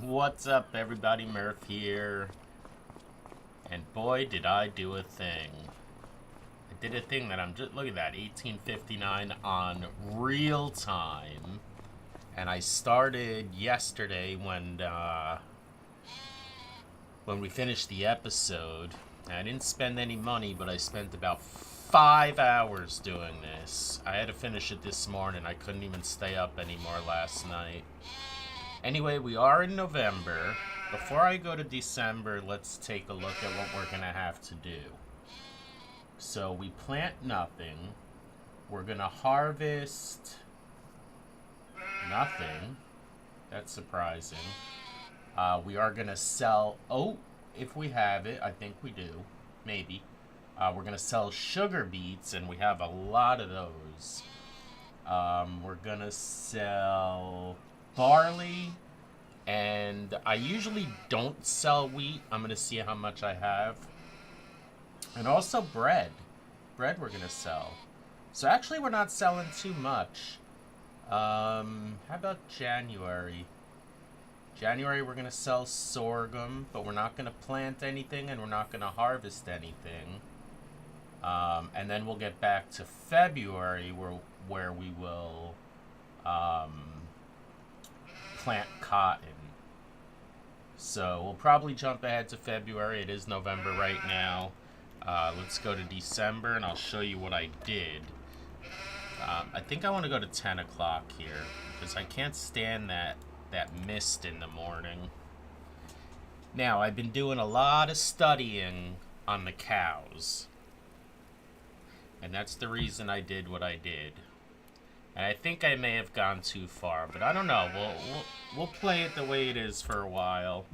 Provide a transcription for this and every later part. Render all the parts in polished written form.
What's up, everybody? Murph here. And boy, did I do a thing. I did a thing that I'm just... Look at that, 1859 on real time. And I started yesterday when we finished the episode. I didn't spend any money, but I spent about 5 hours doing this. I had to finish it this morning. I couldn't even stay up anymore last night. Anyway, we are in November. Before I go to December, let's take a look at what we're going to have to do. So we plant nothing. We're going to harvest nothing. That's surprising. We are going to sell oat if we have it. I think we do. Maybe. We're going to sell sugar beets, and we have a lot of those. We're going to sell barley, and I usually don't sell wheat. I'm going to see how much I have. And also bread. Bread we're going to sell. So actually we're not selling too much. How about January? January we're going to sell sorghum, but we're not going to plant anything and we're not going to harvest anything. And then we'll get back to February where we will plant cotton. So we'll probably jump ahead to February. It is November right now. Let's go to December and I'll show you what I did. I think I want to go to 10 o'clock here because I can't stand that mist in the morning. Now, I've been doing a lot of studying on the cows. And that's the reason I did what I did. And I think I may have gone too far, but I don't know. We'll play it the way it is for a while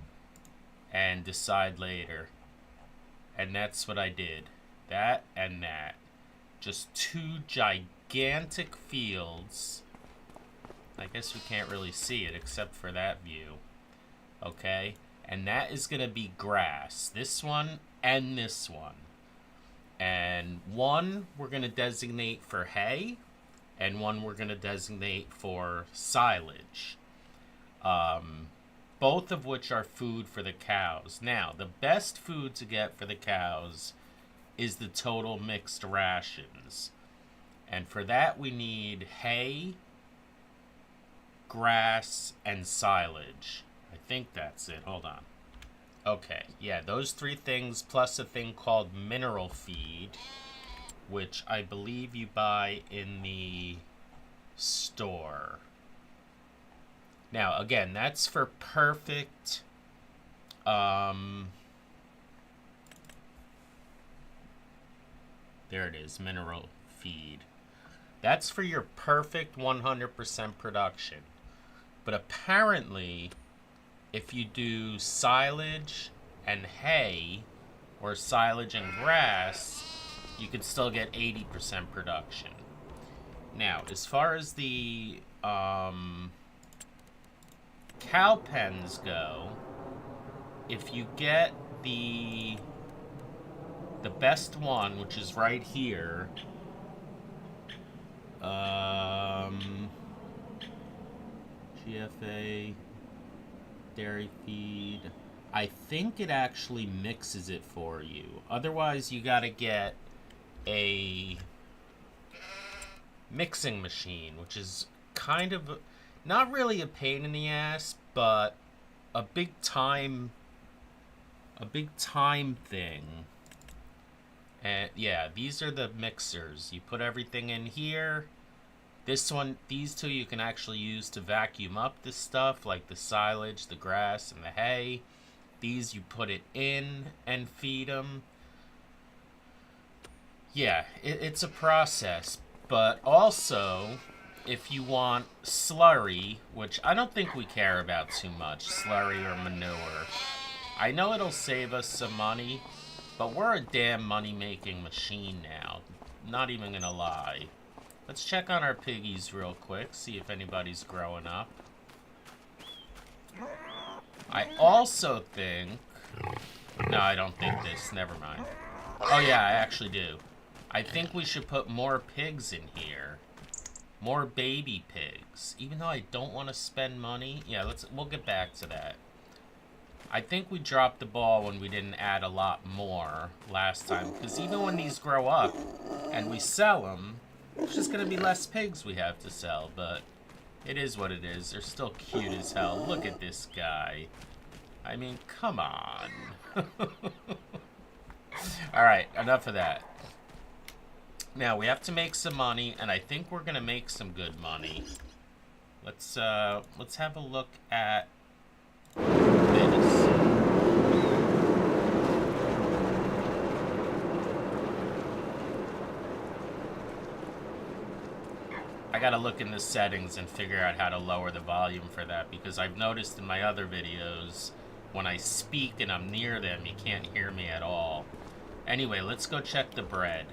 and decide later. And that's what I did. That and that. Just two gigantic fields. I guess we can't really see it except for that view. Okay? And that is going to be grass. This one and this one. And one we're going to designate for hay. And one we're going to designate for silage. Both of which are food for the cows. Now, the best food to get for the cows is the total mixed rations. And for that we need hay, grass, and silage. I think that's it. Hold on. Okay, yeah, those three things plus a thing called mineral feed, which I believe you buy in the store. Now, again, that's for perfect, there it is, mineral feed. That's for your perfect 100% production. But apparently, if you do silage and hay, or silage and grass, you could still get 80% production. Now, as far as the cow pens go, if you get the best one, which is right here, GFA dairy feed, I think it actually mixes it for you. Otherwise, you gotta get a mixing machine, which is kind of not really a pain in the ass, but a big time thing. And yeah, these are the mixers. You put everything in here. This one, these two you can actually use to vacuum up this stuff, like the silage, the grass, and the hay. These you put it in and feed them. Yeah, it's a process. But also, if you want slurry, which I don't think we care about too much, slurry or manure. I know it'll save us some money, but we're a damn money-making machine now. Not even gonna lie. Let's check on our piggies real quick, see if anybody's growing up. I also think... No, I don't think this. Never mind. Oh yeah, I actually do. I think we should put more pigs in here. More baby pigs. Even though I don't want to spend money. Yeah, we'll get back to that. I think we dropped the ball when we didn't add a lot more last time. Because even when these grow up and we sell them, it's just going to be less pigs we have to sell. But it is what it is. They're still cute as hell. Look at this guy. I mean, come on. Alright, enough of that. Now, we have to make some money, and I think we're going to make some good money. Let's have a look at this. I gotta look in the settings and figure out how to lower the volume for that, because I've noticed in my other videos, when I speak and I'm near them, you can't hear me at all. Anyway, let's go check the bread.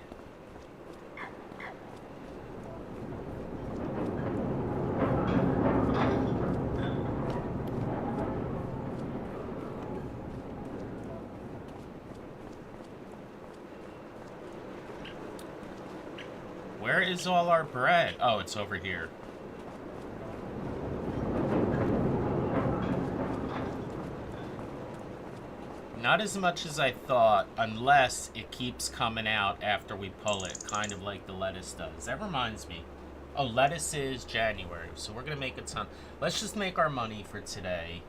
Where is all our bread? Oh, it's over here. Not as much as I thought, unless it keeps coming out after we pull it, kind of like the lettuce does. That reminds me. Oh, lettuce is January, so we're going to make a ton. Let's just make our money for today.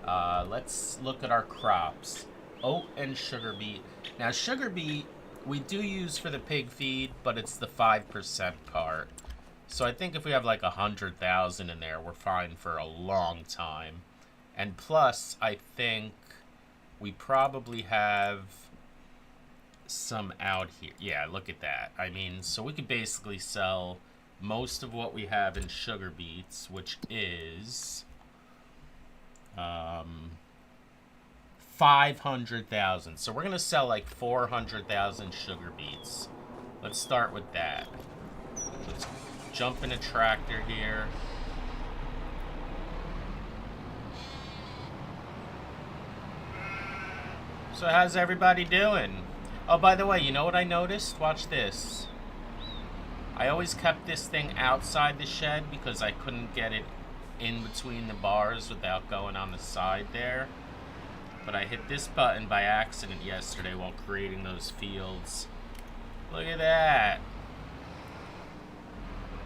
Let's look at our crops. Oat and sugar beet. Now, sugar beet, we do use for the pig feed, but it's the 5% part. So I think if we have like 100,000 in there, we're fine for a long time. And plus, I think we probably have some out here. Yeah, look at that. I mean, so we could basically sell most of what we have in sugar beets, which is 500,000. So we're going to sell like 400,000 sugar beets. Let's start with that. Let's jump in a tractor here. So how's everybody doing? Oh, by the way, you know what I noticed? Watch this. I always kept this thing outside the shed because I couldn't get it in between the bars without going on the side there. But I hit this button by accident yesterday while creating those fields. Look at that.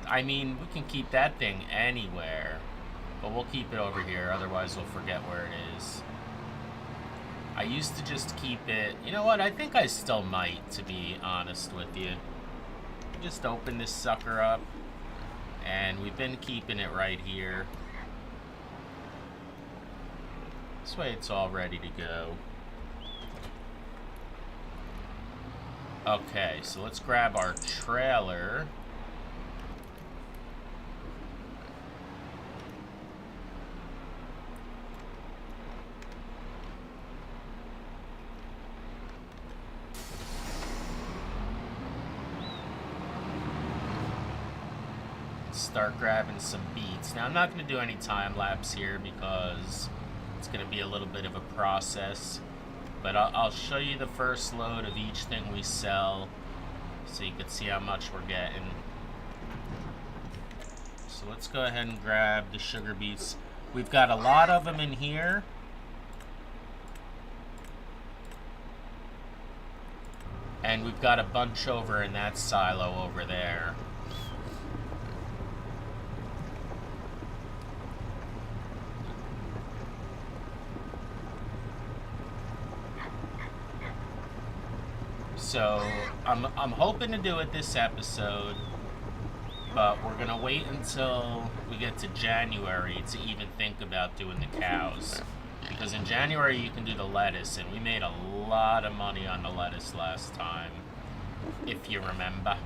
I mean, we can keep that thing anywhere, but we'll keep it over here, otherwise we'll forget where it is. I used to just keep it... You know what? I think I still might, to be honest with you. Just open this sucker up, and we've been keeping it right here. This way it's all ready to go. Okay, so let's grab our trailer. Start grabbing some beets. Now, I'm not going to do any time lapse here because it's going to be a little bit of a process. But I'll show you the first load of each thing we sell so you can see how much we're getting. So let's go ahead and grab the sugar beets. We've got a lot of them in here. And we've got a bunch over in that silo over there. So, I'm hoping to do it this episode, but we're going to wait until we get to January to even think about doing the cows. Because in January you can do the lettuce, and we made a lot of money on the lettuce last time, if you remember.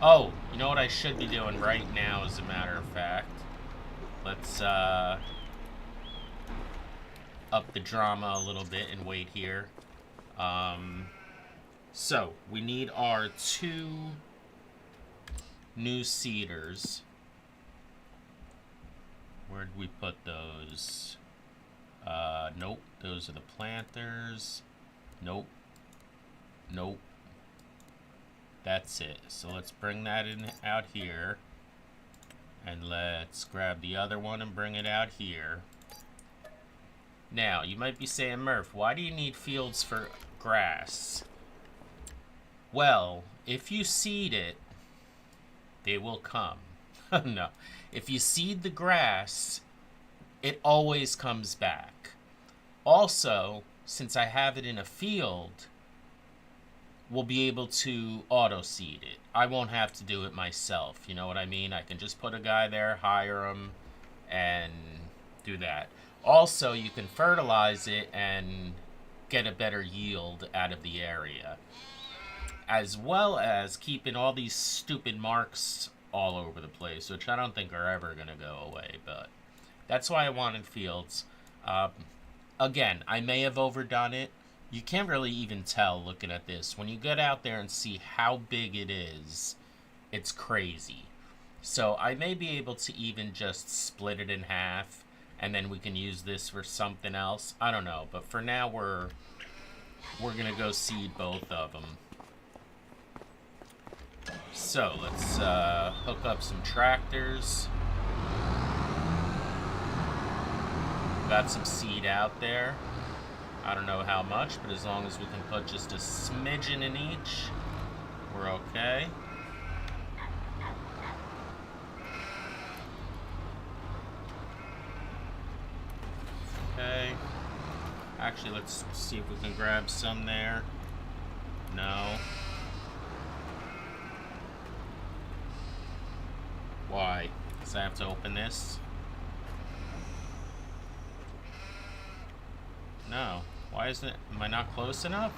Oh, you know what I should be doing right now, as a matter of fact? Let's up the drama a little bit and wait here. So we need our 2 new seeders. Where'd we put those? Nope, those are the planters. Nope. Nope. That's it. So let's bring that in out here. And let's grab the other one and bring it out here. Now, you might be saying, Murph, why do you need fields for grass? Well, if you seed it, they will come. No. If you seed the grass, it always comes back. Also, since I have it in a field, we'll be able to auto-seed it. I won't have to do it myself, you know what I mean? I can just put a guy there, hire him, and do that. Also, you can fertilize it and get a better yield out of the area, as well as keeping all these stupid marks all over the place, which I don't think are ever going to go away, but that's why I wanted fields. Again, I may have overdone it. You can't really even tell looking at this. When you get out there and see how big it is, it's crazy. So I may be able to even just split it in half, and then we can use this for something else. I don't know, but for now we're gonna go seed both of them. So let's hook up some tractors. Got some seed out there. I don't know how much, but as long as we can put just a smidgen in each, we're okay. Okay. Actually, let's see if we can grab some there. No. Why? Because I have to open this? No. Why isn't it? Am I not close enough?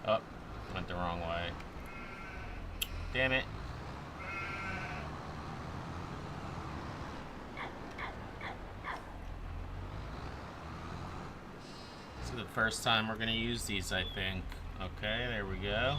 Oh, went the wrong way. Damn it. This is the first time we're gonna use these, I think. Okay, there we go.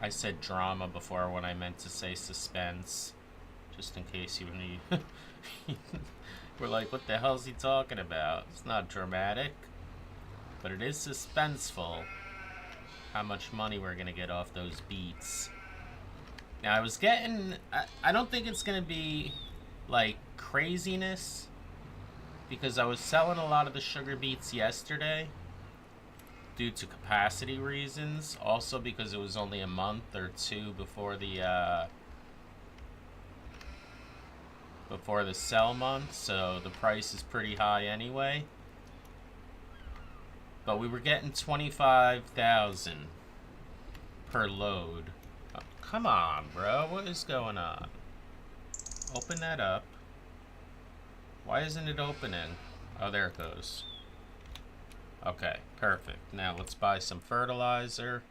I said drama before when I meant to say suspense, just in case you were like, what the hell is he talking about? It's not dramatic. But it is suspenseful how much money we're going to get off those beets. Now, I was getting... I don't think it's going to be, like, craziness. Because I was selling a lot of the sugar beets yesterday. Due to capacity reasons. Also because it was only a month or two before the sell month. So the price is pretty high anyway. But we were getting 25,000 per load. Oh, come on, bro. What is going on? Open that up. Why isn't it opening? Oh, there it goes. Okay, perfect. Now let's buy some fertilizer.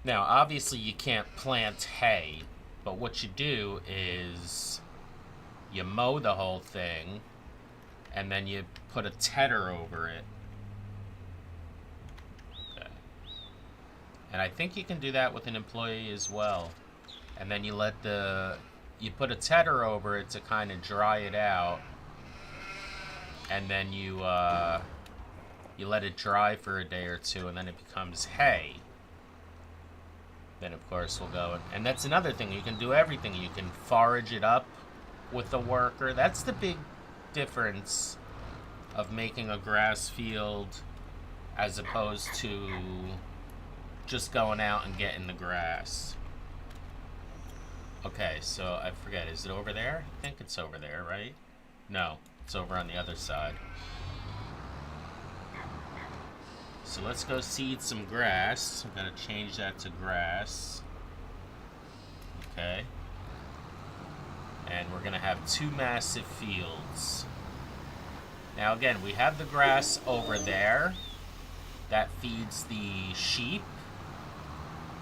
Now, obviously you can't plant hay, but what you do is you mow the whole thing, and then you put a tedder over it. Okay. And I think you can do that with an employee as well. And then you put a tedder over it to kind of dry it out, and then you let it dry for a day or two, and then it becomes hay. Then, of course, we'll go. And that's another thing. You can do everything. You can forage it up with the worker. That's the big difference of making a grass field as opposed to just going out and getting the grass. Okay, so I forget. Is it over there? I think it's over there, right? No, it's over on the other side. So let's go seed some grass. I'm going to change that to grass. Okay. And we're going to have 2 massive fields. Now again, we have the grass over there. That feeds the sheep.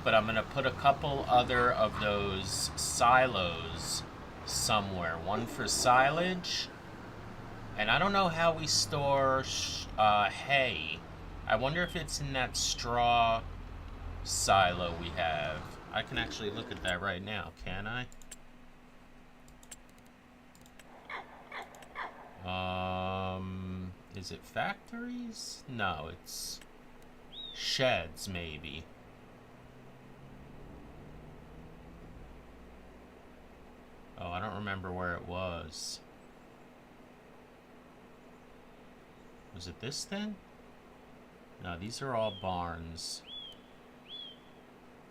But I'm going to put a couple other of those silos somewhere. One for silage. And I don't know how we store hay. I wonder if it's in that straw silo we have. I can actually look at that right now, can I? Is it factories? No, it's sheds, maybe. Oh, I don't remember where it was. Was it this thing? No, these are all barns.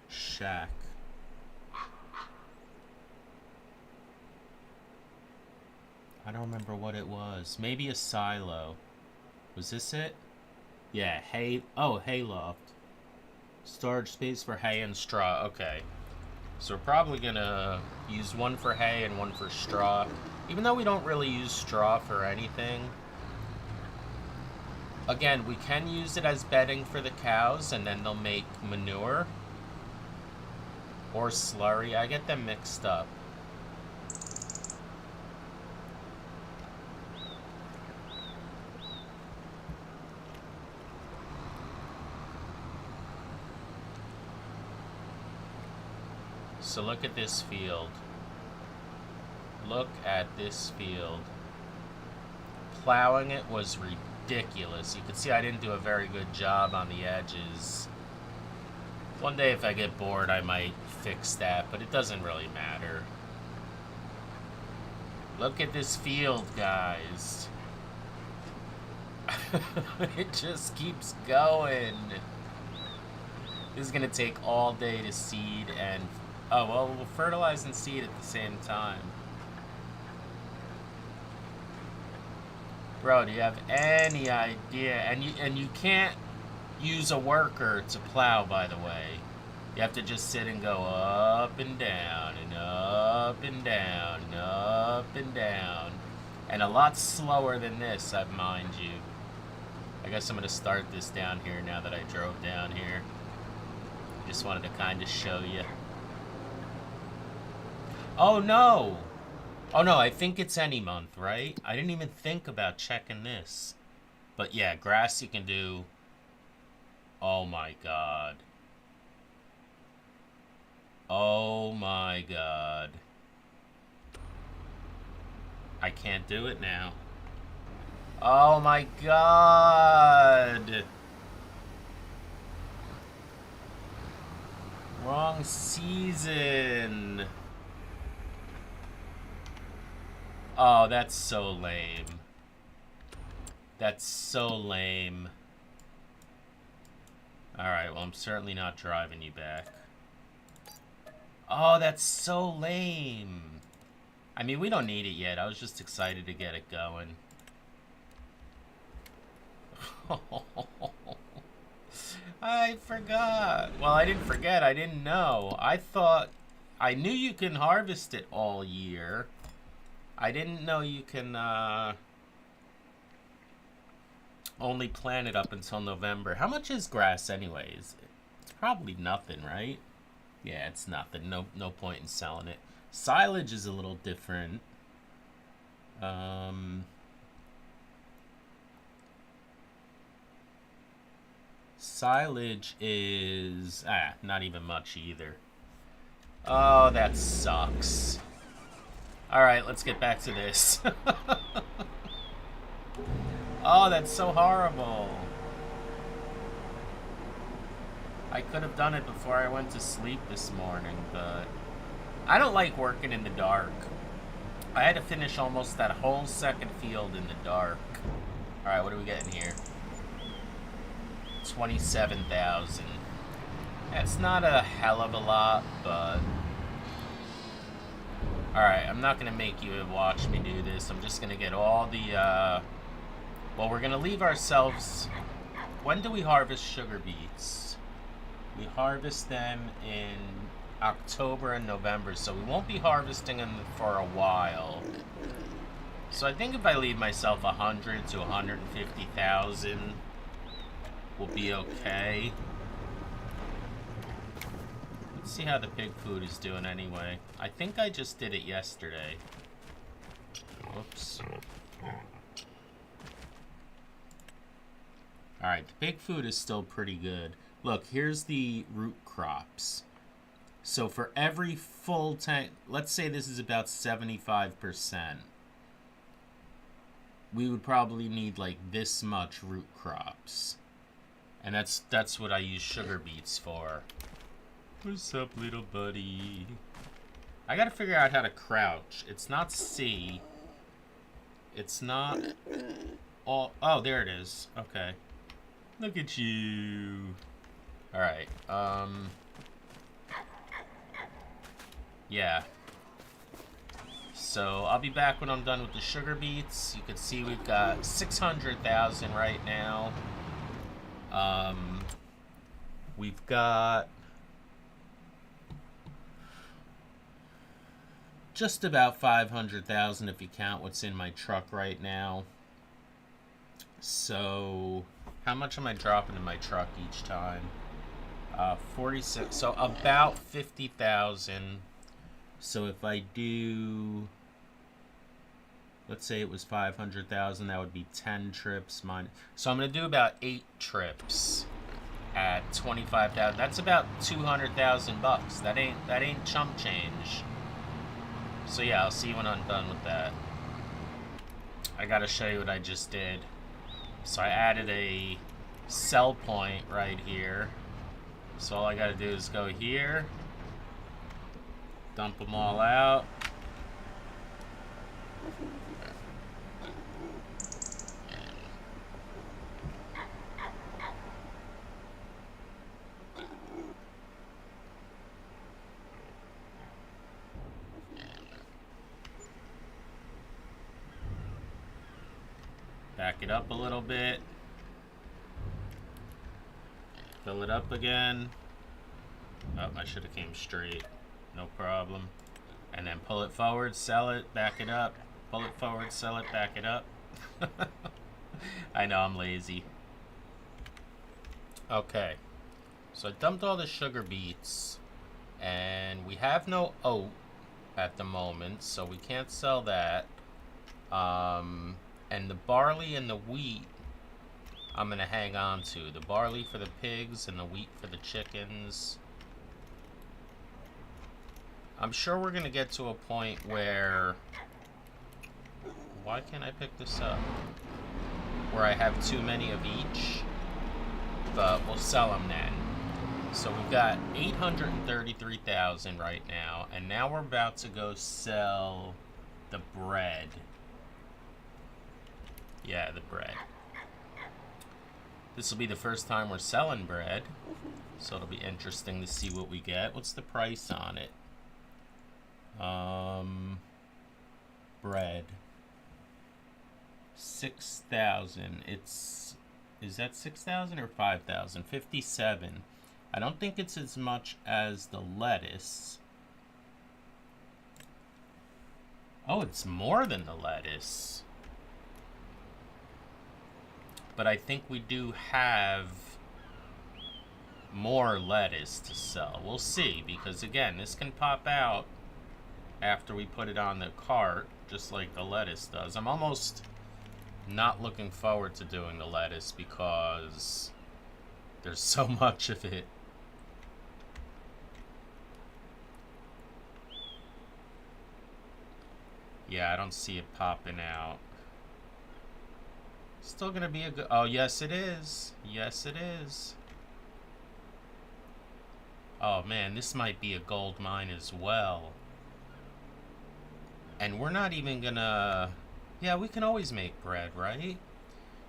Shack. I don't remember what it was. Maybe a silo. Was this it? Yeah, hay. Oh, hay loft. Storage space for hay and straw. Okay. So we're probably gonna use one for hay and one for straw. Even though we don't really use straw for anything. Again, we can use it as bedding for the cows and then they'll make manure. Or slurry. I get them mixed up. So look at this field. Look at this field. Plowing it was ridiculous. You can see I didn't do a very good job on the edges. One day if I get bored I might fix that, but it doesn't really matter. Look at this field, guys. It just keeps going. This is gonna take all day to seed and... Oh, well, we'll fertilize and seed at the same time. Bro, do you have any idea? And you can't use a worker to plow, by the way. You have to just sit and go up and down and up and down and up and down. And a lot slower than this, mind you. I guess I'm going to start this down here now that I drove down here. Just wanted to kind of show you. Oh, no! Oh, no, I think it's any month, right? I didn't even think about checking this. But, yeah, grass you can do... Oh, my God. Oh, my God. I can't do it now. Oh, my God! Wrong season. Oh, that's so lame. That's so lame. Alright, well, I'm certainly not driving you back. Oh, that's so lame. I mean, we don't need it yet. I was just excited to get it going. I forgot. Well, I didn't forget. I didn't know. I thought... I knew you can harvest it all year. I didn't know you can only plant it up until November. How much is grass anyways? It's probably nothing, right? Yeah, it's nothing. No point in selling it. Silage is a little different. Silage is not even much either. Oh, that sucks. Alright, let's get back to this. Oh, that's so horrible. I could have done it before I went to sleep this morning, but... I don't like working in the dark. I had to finish almost that whole second field in the dark. Alright, what are we getting here? 27,000. That's not a hell of a lot, but... Alright, I'm not going to make you watch me do this. I'm just going to get all the, well, we're going to leave ourselves... When do we harvest sugar beets? We harvest them in October and November, so we won't be harvesting them for a while. So I think if I leave myself 100 to 150,000, we'll be okay. Let's see how the pig food is doing anyway. I think I just did it yesterday. Whoops. Alright, the pig food is still pretty good. Look, here's the root crops. So for every full tank, let's say this is about 75%. We would probably need like this much root crops. And that's what I use sugar beets for. What's up, little buddy? I gotta figure out how to crouch. It's not C. It's not all. Oh, there it is. Okay. Look at you. Alright. Yeah. So I'll be back when I'm done with the sugar beets. You can see we've got 600,000 right now. We've got just about 500,000 if you count what's in my truck right now. So how much am I dropping in my truck each time? 46. So about 50,000. So if I do, let's say it was 500,000, that would be 10 trips. So I'm going to do about 8 trips at 25,000. That's about 200,000 bucks. That ain't chump change. So yeah, I'll see you when I'm done with that. I got to show you what I just did. So I added a sell point right here. So all I got to do is go here. Dump them all out. Back it up a little bit. Fill it up again. Oh, I should have came straight. No problem. And then pull it forward, sell it, back it up. Pull it forward, sell it, back it up. I know, I'm lazy. Okay. So I dumped all the sugar beets. And we have no oat at the moment, so we can't sell that. And the barley and the wheat, I'm going to hang on to. The barley for the pigs and the wheat for the chickens. I'm sure we're going to get to a point where... Why can't I pick this up? Where I have too many of each. But we'll sell them then. So we've got 833,000 right now. And now we're about to go sell the bread. Yeah, the bread. This will be the first time we're selling bread. So it'll be interesting to see what we get. What's the price on it? Bread. 6,000. Is that 6,000 or 5,000? 57. I don't think it's as much as the lettuce. Oh, it's more than the lettuce. But I think we do have more lettuce to sell. We'll see, because again, this can pop out after we put it on the cart, just like the lettuce does. I'm almost not looking forward to doing the lettuce because there's so much of it. Yeah, I don't see it popping out. Still gonna be a good... Oh, yes it is. Yes it is. Oh man, this might be a gold mine as well. And we're not even gonna... Yeah, we can always make bread, right?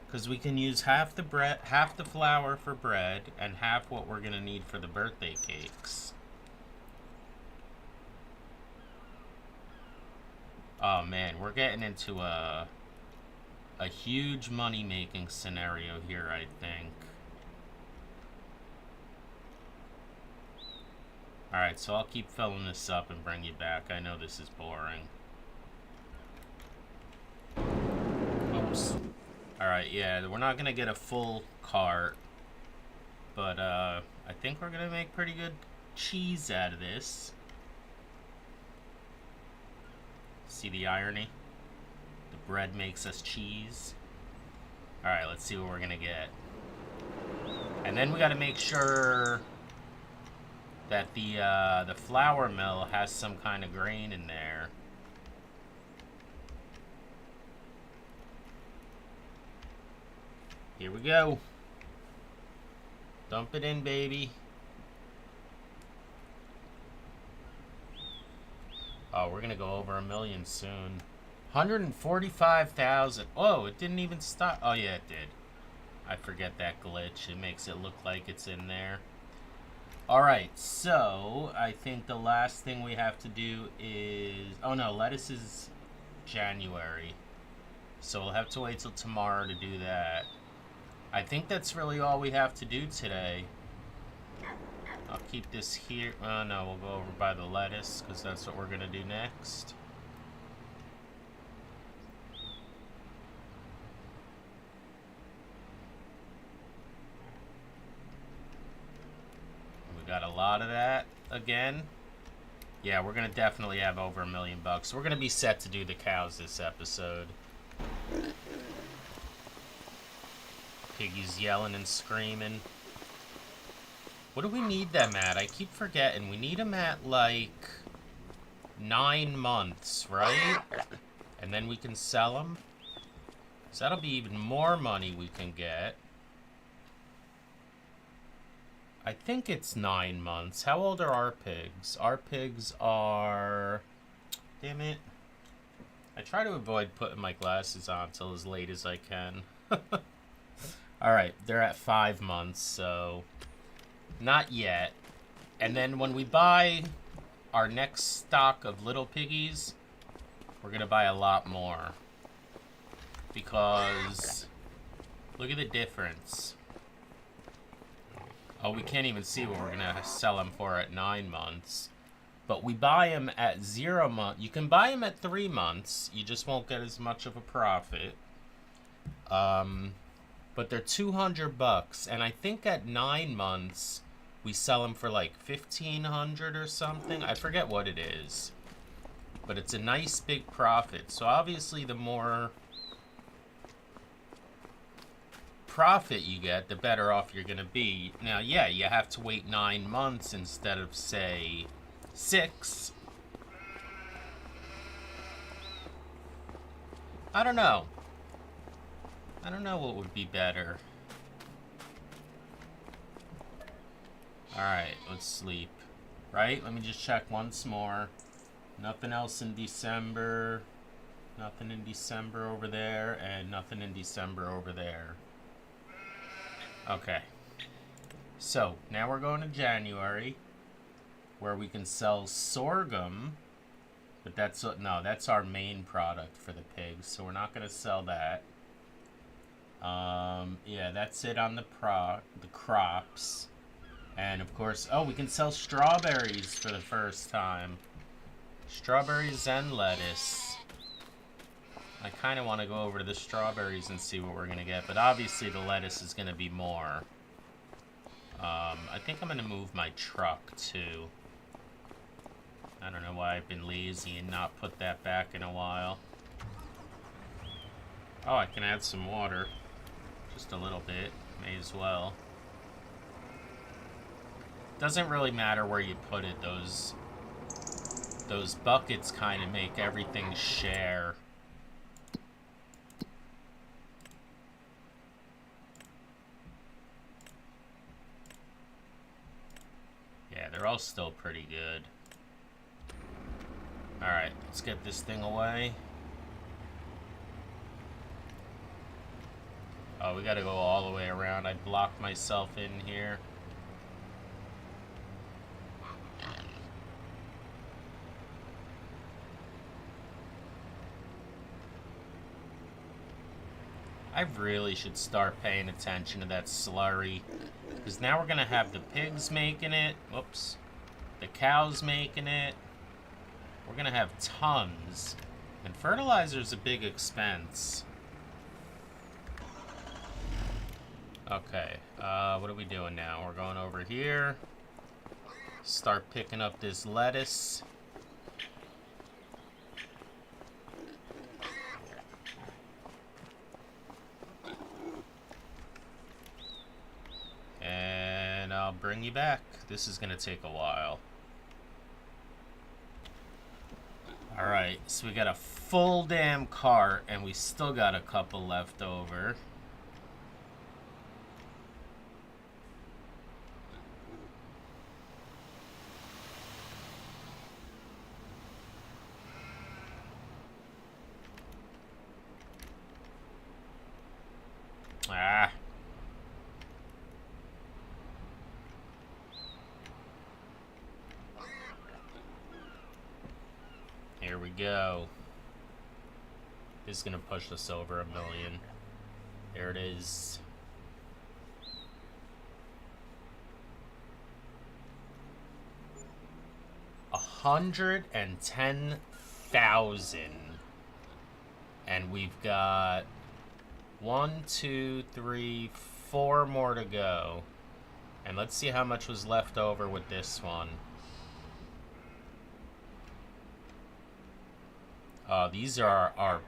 Because we can use half the bread, half the flour for bread, and half what we're gonna need for the birthday cakes. Oh man, we're getting into a huge money-making scenario here, I think. Alright, so I'll keep filling this up and bring you back. I know this is boring. Oops. Alright, yeah, we're not gonna get a full cart. But, I think we're gonna make pretty good cheese out of this. See the irony? The bread makes us cheese. Alright, let's see what we're gonna get. And then we gotta make sure that the flour mill has some kind of grain in there. Here we go. Dump it in, baby. Oh, we're gonna go over 1 million soon. 145,000. Oh, it didn't even stop. Oh, yeah, it did. I forget that glitch. It makes it look like it's in there. Alright, so I think the last thing we have to do is... Oh, no, lettuce is January. So we'll have to wait till tomorrow to do that. I think that's really all we have to do today. I'll keep this here. Oh, no, we'll go over by the lettuce, because that's what we're going to do next. We got a lot of that again. Yeah, we're going to definitely have over $1 million bucks. We're going to be set to do the cows this episode. Piggy's yelling and screaming. What do we need them at? I keep forgetting. We need them at, like, 9 months, right? And then we can sell them. So that'll be even more money we can get. I think it's 9 months. How old are our pigs? Our pigs are... Damn it. I try to avoid putting my glasses on till as late as I can. Alright, they're at 5 months, so... Not yet. And then when we buy our next stock of little piggies, we're going to buy a lot more. Because... Look at the difference. Oh, we can't even see what we're going to sell them for at 9 months. But we buy them at 0 months. You can buy them at 3 months. You just won't get as much of a profit. But they're 200 bucks. And I think at 9 months, we sell them for like 1,500 or something. I forget what it is. But it's a nice big profit. So obviously the more profit you get, the better off you're going to be. Now, yeah, you have to wait 9 months instead of, say, 6. I don't know. I don't know what would be better. Alright, let's sleep. Right? Let me just check once more. Nothing else in December. Nothing in December over there. And nothing in December over there. Okay. So, now we're going to January. Where we can sell sorghum. But that's... No, that's our main product for the pigs. So we're not going to sell that. Yeah, that's it on the crops. And, of course... Oh, we can sell strawberries for the first time. Strawberries and lettuce. I kind of want to go over to the strawberries and see what we're going to get. But obviously the lettuce is going to be more. I think I'm going to move my truck, too. I don't know why I've been lazy and not put that back in a while. Oh, I can add some water. Just a little bit. May as well. Doesn't really matter where you put it. Those buckets kind of make everything share. Yeah, they're all still pretty good. Alright, let's get this thing away. Oh, we gotta go all the way around. I blocked myself in here. I really should start paying attention to that slurry. Because now we're going to have the pigs making it. Whoops. The cow's making it. We're gonna have tons. And fertilizer's a big expense. Okay, what are we doing now? We're going over here. Start picking up this lettuce. And I'll bring you back. This is gonna take a while. Alright, so we got a full damn cart, and we still got a couple left over. Ah. Here we go. This is gonna push us over 1 million. There it is. $110,000. And we've got 1, 2, 3, 4 more to go. And let's see how much was left over with this one. These are our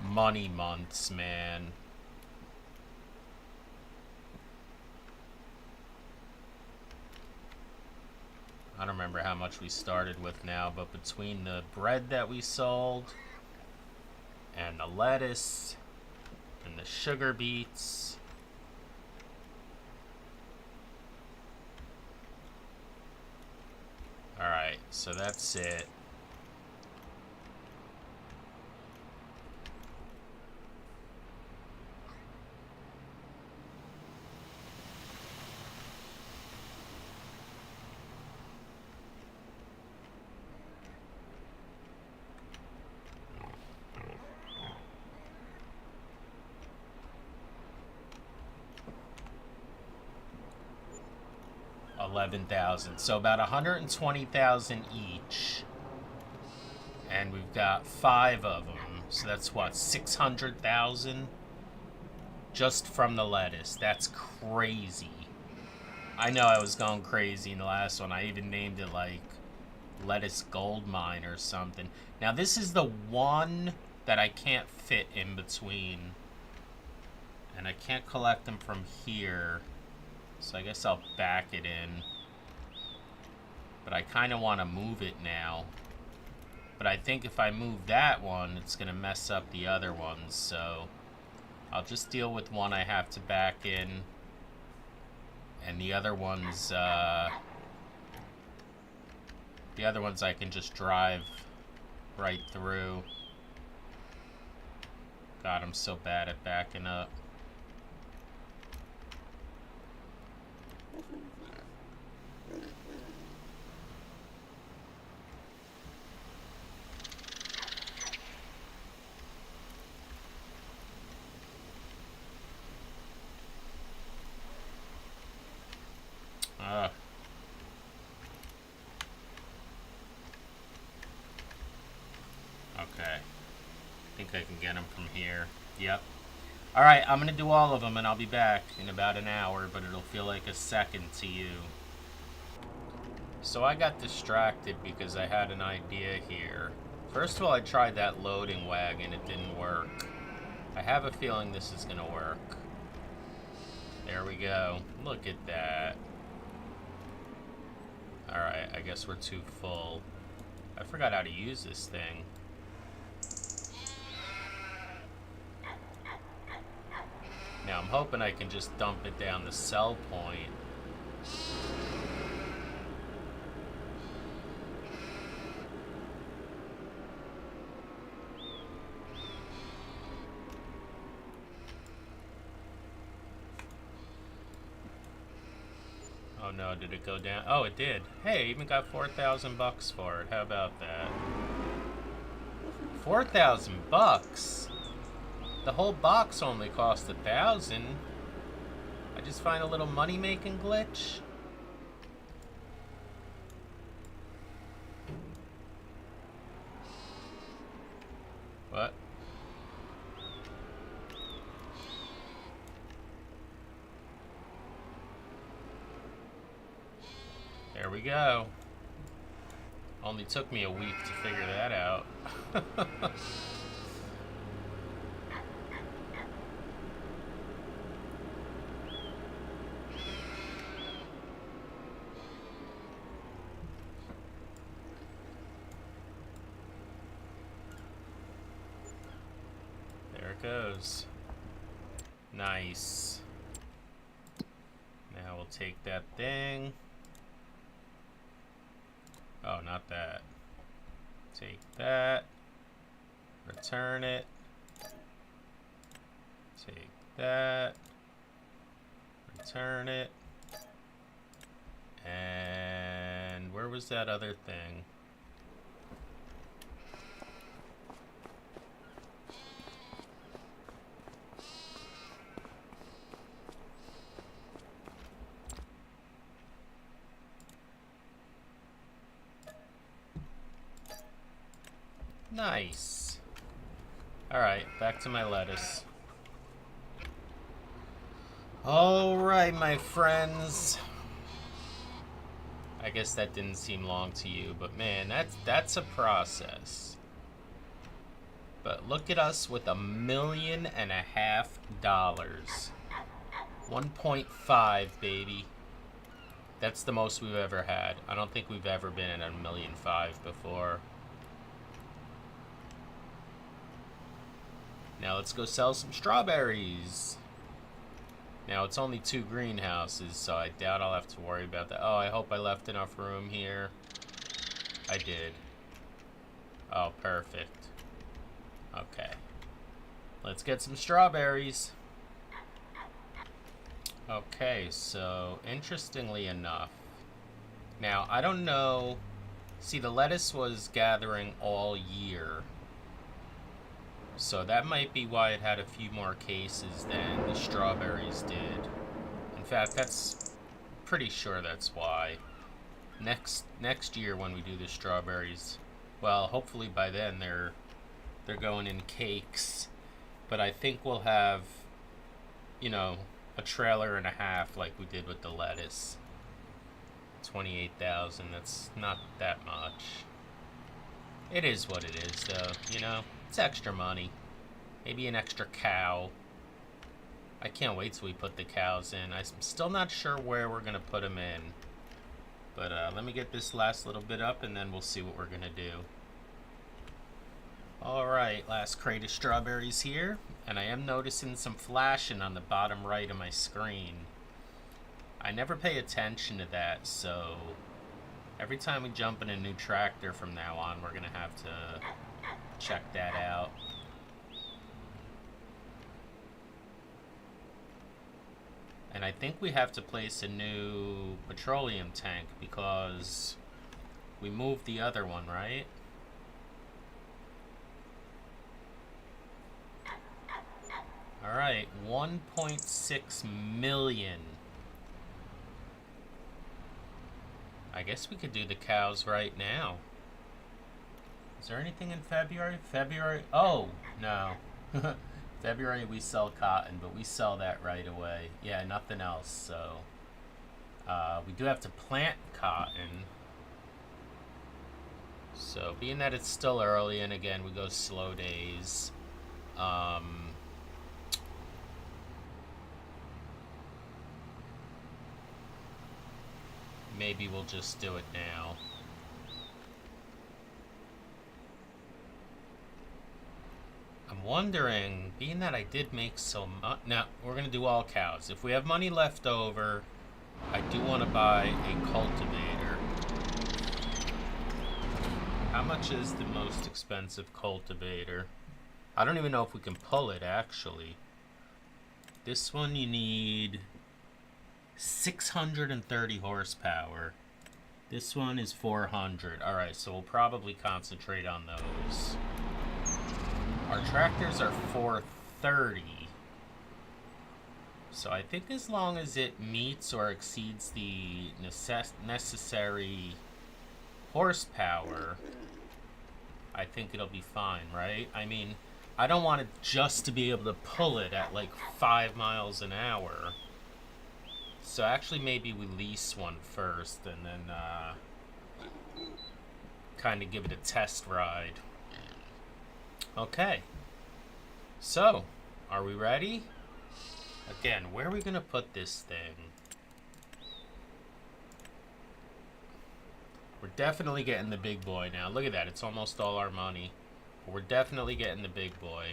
money months, man. I don't remember how much we started with now, but between the bread that we sold and the lettuce and the sugar beets, alright, so that's it. $11,000, so about $120,000 each, and we've got 5 of them. So that's what, $600,000 just from the lettuce. That's crazy. I know I was going crazy in the last one. I even named it like lettuce gold mine or something. Now this is the one that I can't fit in between, and I can't collect them from here. So I guess I'll back it in. But I kind of want to move it now. But I think if I move that one, it's going to mess up the other ones. So I'll just deal with one I have to back in. And the other ones, I can just drive right through. God, I'm so bad at backing up. Okay. I think I can get them from here. Yep. Alright, I'm going to do all of them and I'll be back in about an hour, but it'll feel like a second to you. So I got distracted because I had an idea here. First of all, I tried that loading wagon. It didn't work. I have a feeling this is going to work. There we go. Look at that. Alright, I guess we're too full. I forgot how to use this thing. Now I'm hoping I can just dump it down the sell point. Oh no, did it go down? Oh, it did. Hey, I even got 4,000 bucks for it. How about that? 4,000 bucks? The whole box only cost 1,000. I just find a little money-making glitch. There we go. Only took me a week to figure that out. There it goes. Nice. Now we'll take that thing. Oh, not that. Take that. Return it. Take that. Return it. And where was that other thing? Nice. Alright, back to my lettuce. Alright, my friends. I guess that didn't seem long to you, but man, that's a process. But look at us with $1.5 million. 1.5, baby. That's the most we've ever had. I don't think we've ever been at $1.5 million before. Now let's go sell some strawberries. Now it's only 2 greenhouses, so I doubt I'll have to worry about that. Oh, I hope I left enough room here. I did. Oh, perfect. Okay. Let's get some strawberries. Okay, so interestingly enough, now I don't know. See, the lettuce was gathering all year. So that might be why it had a few more cases than the strawberries did. In fact, that's pretty sure that's why. Next year when we do the strawberries, well, hopefully by then they're going in cakes. But I think we'll have, you know, a trailer and a half like we did with the lettuce. 28,000, that's not that much. It is what it is though, you know? It's extra money. Maybe an extra cow. I can't wait till we put the cows in. I'm still not sure where we're going to put them in. But let me get this last little bit up and then we'll see what we're going to do. Alright, last crate of strawberries here. And I am noticing some flashing on the bottom right of my screen. I never pay attention to that, so every time we jump in a new tractor from now on, we're going to have to check that out. And I think we have to place a new petroleum tank because we moved the other one, right? Alright, 1.6 million. I guess we could do the cows right now. Is there anything in February? February? Oh, no. February we sell cotton, but we sell that right away. Yeah, nothing else, so. We do have to plant cotton. So, being that it's still early, and again, we go slow days. Maybe we'll just do it now. I'm wondering, being that I did make so much... Now, we're going to do all cows. If we have money left over, I do want to buy a cultivator. How much is the most expensive cultivator? I don't even know if we can pull it, actually. This one you need 630 horsepower. This one is 400. Alright, so we'll probably concentrate on those. Our tractors are 430. So I think as long as it meets or exceeds the necessary horsepower, I think it'll be fine, right? I mean, I don't want it just to be able to pull it at like 5 miles an hour. So actually maybe we lease one first and then kind of give it a test ride. Okay. So, are we ready? Again, where are we going to put this thing? We're definitely getting the big boy now. Look at that. It's almost all our money. But we're definitely getting the big boy.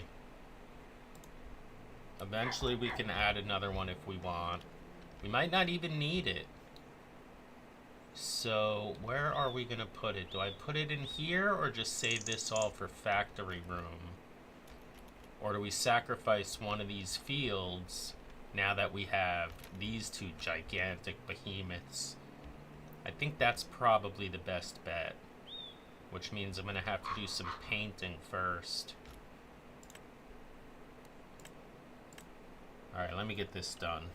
Eventually we can add another one if we want. We might not even need it. So, where are we going to put it? Do I put it in here or just save this all for factory room? Or do we sacrifice one of these fields now that we have these two gigantic behemoths? I think that's probably the best bet, which means I'm going to have to do some painting first. Alright, let me get this done.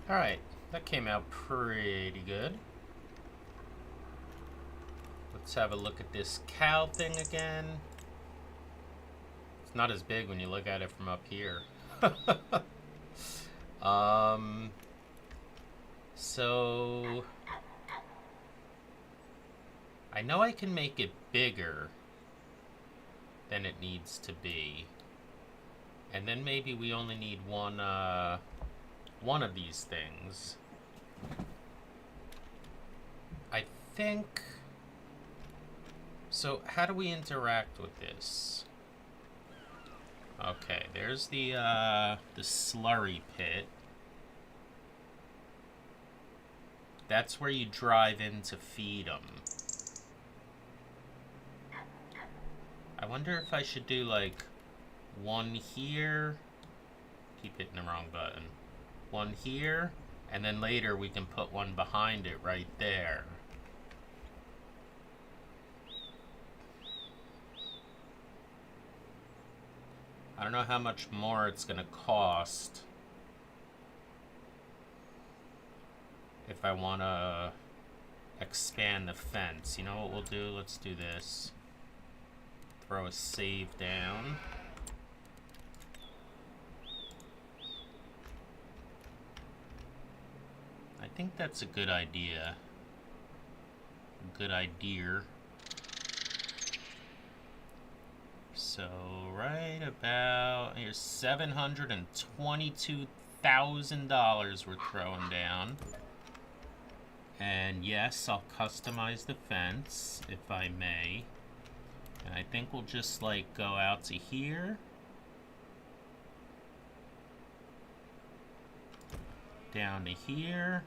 Alright, that came out pretty good. Let's have a look at this cow thing again. It's not as big when you look at it from up here. So I know I can make it bigger than it needs to be. And then maybe we only need one of these things. I think. So how do we interact with this? Okay, there's the slurry pit. That's where you drive in to feed them. I wonder if I should do like one here. Keep hitting the wrong button. One here, and then later we can put one behind it right there. I don't know how much more it's gonna cost if I want to expand the fence. You know what we'll do? Let's do this. Throw a save down. I think that's a good idea. A good idea. So right about here's $722,000 we're throwing down. And yes, I'll customize the fence if I may. And I think we'll just like go out to here. Down to here.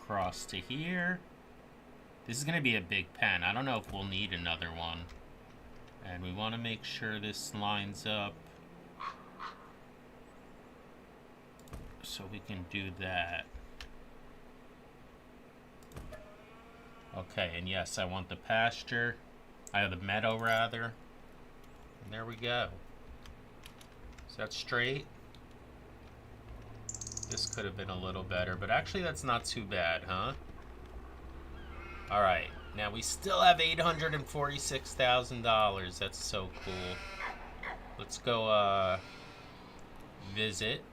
Across to here. This is going to be a big pen. I don't know if we'll need another one. And we want to make sure this lines up so we can do that. Okay, and yes, I want the pasture. I have the meadow, rather. And there we go. Is that straight? This could have been a little better, but actually that's not too bad, huh? Alright, now we still have $846,000. That's so cool. Let's go, visit.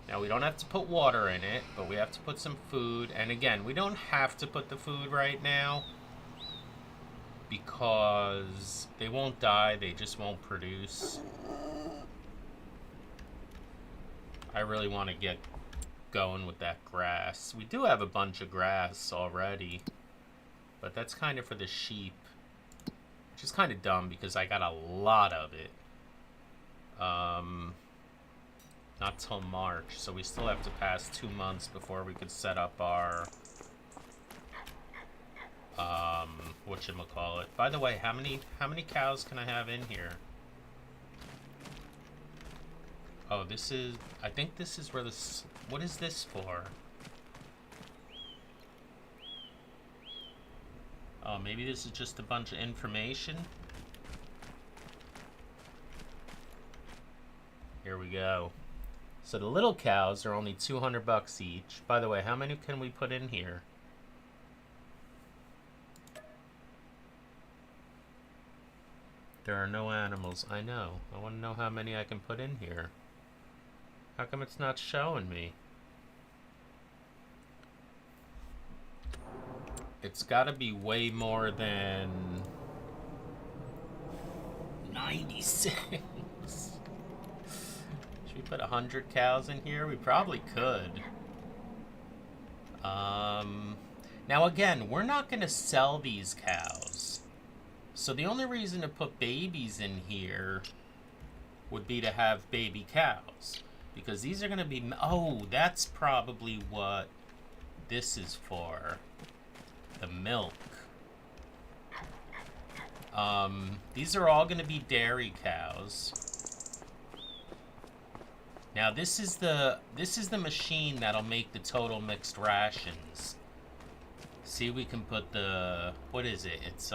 Now, we don't have to put water in it, but we have to put some food. And again, we don't have to put the food right now because they won't die, they just won't produce. I really want to get going with that grass. We do have a bunch of grass already, but that's kind of for the sheep, which is kind of dumb because I got a lot of it. Not till March, so we still have to pass 2 months before we could set up our whatchamacallit. By the way, how many cows can I have in here? Oh, this is, I think this is where this, what is this for? Oh, maybe this is just a bunch of information. Here we go. So the little cows are only $200 each. By the way, how many can we put in here? There are no animals. I know. I want to know how many I can put in here. How come it's not showing me? It's got to be way more than 96. Should we put 100 cows in here? We probably could. Now again, we're not going to sell these cows. So the only reason to put babies in here would be to have baby cows. Because these are going to be... Oh, that's probably what this is for. The milk. These are all going to be dairy cows. Now this is the machine that'll make the total mixed rations. See, we can put the... What is it? It's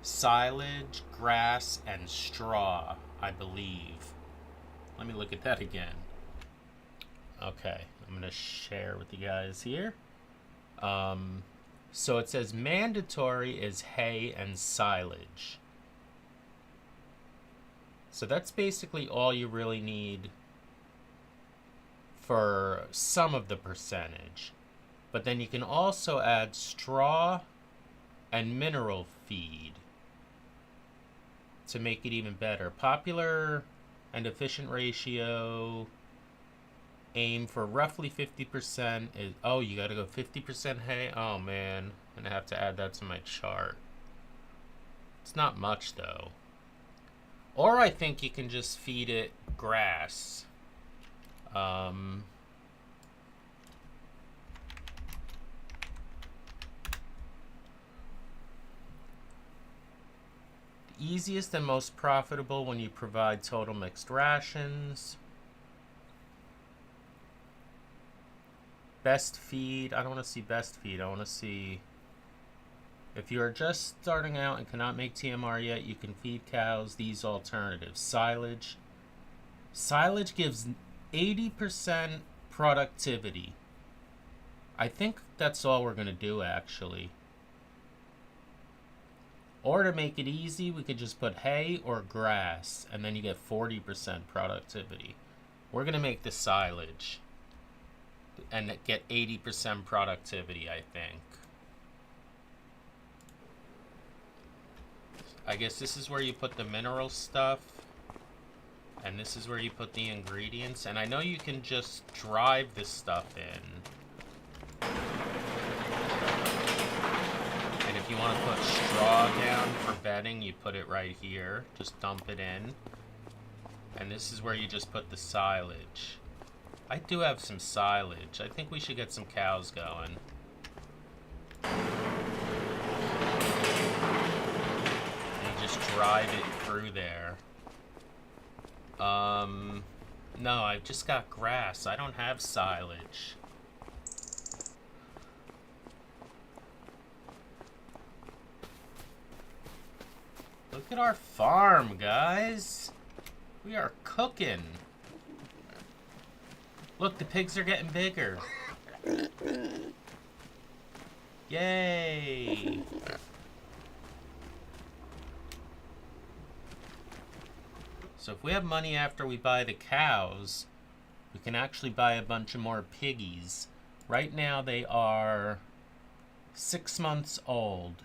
silage, grass, and straw, I believe. Let me look at that again. Okay, I'm going to share with you guys here. So it says mandatory is hay and silage. So that's basically all you really need for some of the percentage. But then you can also add straw and mineral feed to make it even better. Popular and efficient ratio, aim for roughly 50% is... Oh, you gotta go 50% hay? Oh man, I'm gonna have to add that to my chart. It's not much though. Or I think you can just feed it grass. Easiest and most profitable when you provide total mixed rations. Best feed. I don't want to see best feed. I want to see... If you are just starting out and cannot make TMR yet, you can feed cows these alternatives. Silage. Silage gives 80% productivity. I think that's all we're going to do, actually. Or to make it easy, we could just put hay or grass, and then you get 40% productivity. We're going to make the silage and get 80% productivity, I think. I guess this is where you put the mineral stuff, and this is where you put the ingredients. And I know you can just drive this stuff in. And if you want to put straw down for bedding, you put it right here. Just dump it in. And this is where you just put the silage. I do have some silage. I think we should get some cows going. Drive it through there. No, I've just got grass. I don't have silage. Look at our farm, guys. We are cooking. Look, the pigs are getting bigger. Yay! So if we have money after we buy the cows, we can actually buy a bunch of more piggies. Right now they are 6 months old,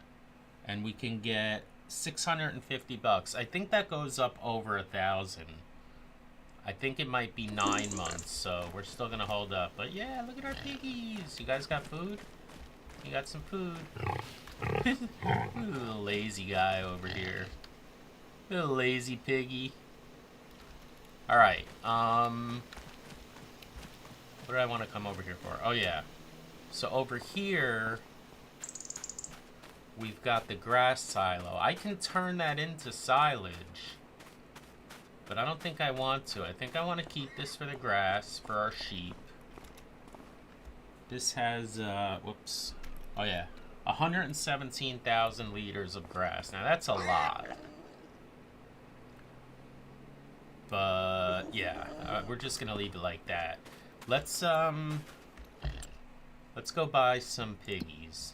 and we can get $650. I think that goes up over 1,000. I think it might be 9 months, so we're still gonna hold up. But yeah, look at our piggies. You guys got food? You got some food? Little lazy guy over here. Little lazy piggy. Alright, what do I want to come over here for? Oh yeah. So over here, we've got the grass silo. I can turn that into silage, but I don't think I want to. I think I want to keep this for the grass, for our sheep. This has, whoops. Oh yeah, 117,000 liters of grass. Now that's a lot. But yeah, we're just gonna leave it like that. Let's go buy some piggies.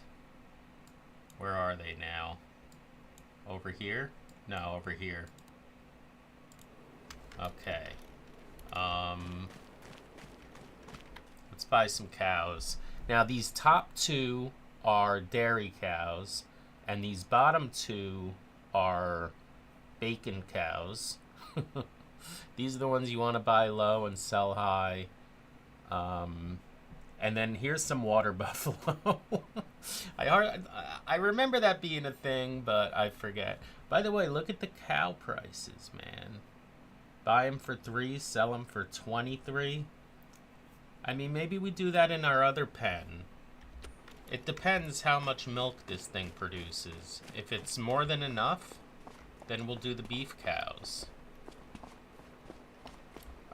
Where are they now? Over here? No, over here. Okay. Let's buy some cows. Now, these top two are dairy cows, and these bottom two are bacon cows. These are the ones you want to buy low and sell high. And then here's some water buffalo. I remember that being a thing, but I forget. By the way, look at the cow prices, man. Buy them for 3, sell them for 23. I mean, maybe we do that in our other pen. It depends how much milk this thing produces. If it's more than enough, then we'll do the beef cows.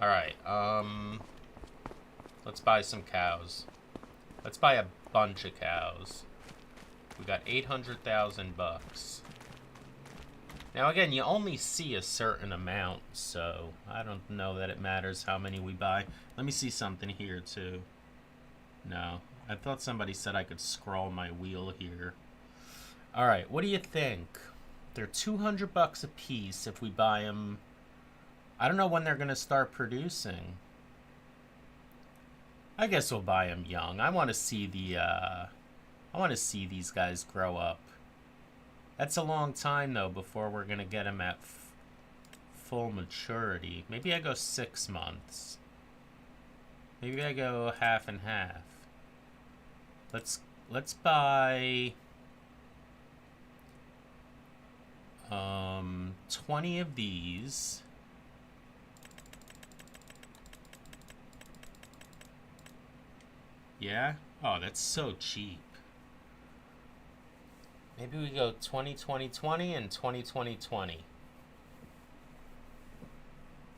Alright, let's buy some cows. Let's buy a bunch of cows. We got 800,000 bucks. Now again, you only see a certain amount, so I don't know that it matters how many we buy. Let me see something here too. No, I thought somebody said I could scroll my wheel here. Alright, what do you think? They're 200 bucks a piece if we buy them. I don't know when they're going to start producing. I guess we'll buy them young. I want to see these guys grow up. That's a long time though before we're going to get them at full maturity. Maybe I go 6 months. Maybe I go half and half. Let's buy 20 of these. Yeah? Oh, that's so cheap. Maybe we go 20, 20, 20 and 20, 20, 20.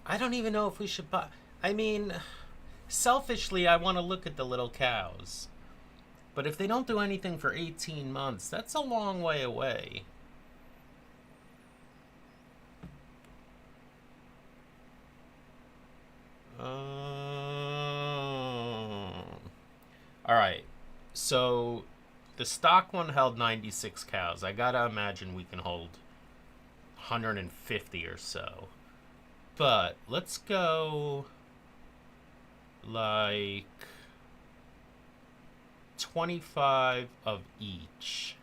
I don't even know if we should buy... I mean, selfishly, I want to look at the little cows. But if they don't do anything for 18 months, that's a long way away. Alright, so the stock one held 96 cows. I gotta imagine we can hold 150 or so. But let's go like 25 of each.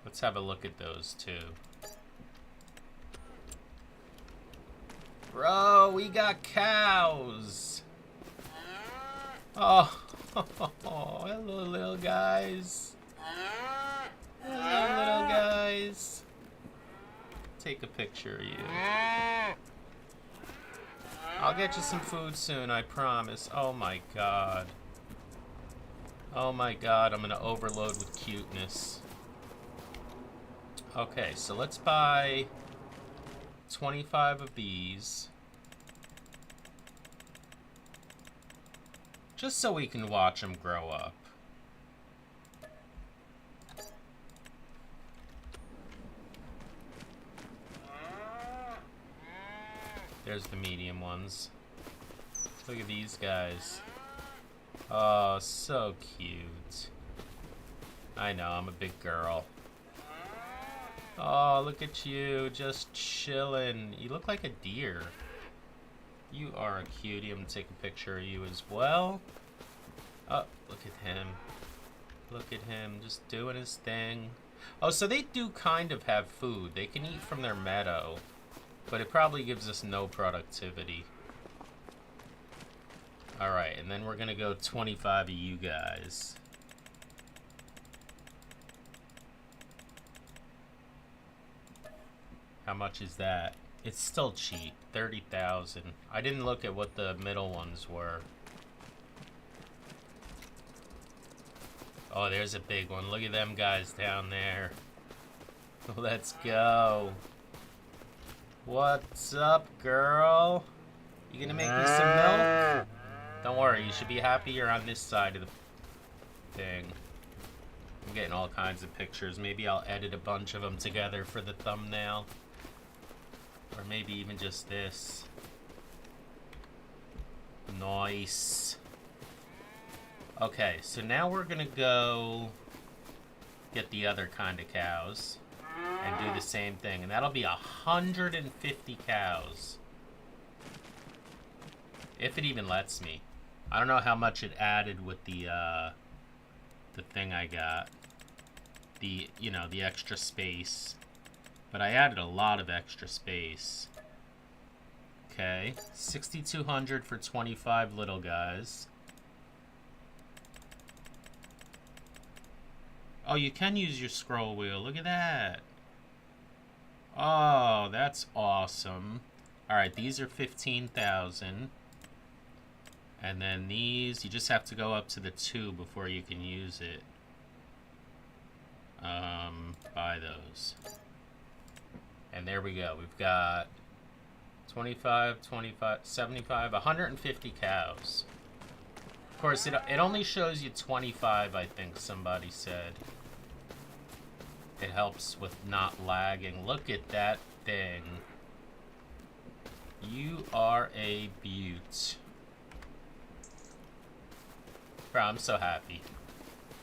Let's have a look at those too. Bro, we got cows. Oh, hello, little guys. Hello, little guys. Take a picture of you. I'll get you some food soon, I promise. Oh my god. Oh my god, I'm gonna overload with cuteness. Okay, so let's buy 25 of these. Just so we can watch them grow up. There's the medium ones. Look at these guys. Oh, so cute. I know, I'm a big girl. Oh, look at you, just chilling. You look like a deer. You are a cutie. I'm gonna take a picture of you as well. Oh, look at him. Look at him, just doing his thing. Oh, so they do kind of have food. They can eat from their meadow, but it probably gives us no productivity. Alright, and then we're gonna go 25 of you guys. How much is that? It's still cheap, 30,000. I didn't look at what the middle ones were. Oh, there's a big one. Look at them guys down there. Let's go. What's up, girl? You gonna make me some milk? Don't worry, you should be happy you're on this side of the thing. I'm getting all kinds of pictures. Maybe I'll edit a bunch of them together for the thumbnail. Or maybe even just this. Nice. Okay, so now we're gonna go get the other kind of cows and do the same thing. And that'll be 150 cows. If it even lets me. I don't know how much it added with the thing I got. The, you know, the extra space. But I added a lot of extra space. Okay, 6,200 for 25 little guys. Oh, you can use your scroll wheel. Look at that. Oh, that's awesome. Alright, these are 15,000. And then these, you just have to go up to the 2 before you can use it. Buy those. And there we go. We've got 25, 25, 75, 150 cows. Of course, it only shows you 25, I think somebody said. It helps with not lagging. Look at that thing. You are a beaut. Bro, I'm so happy.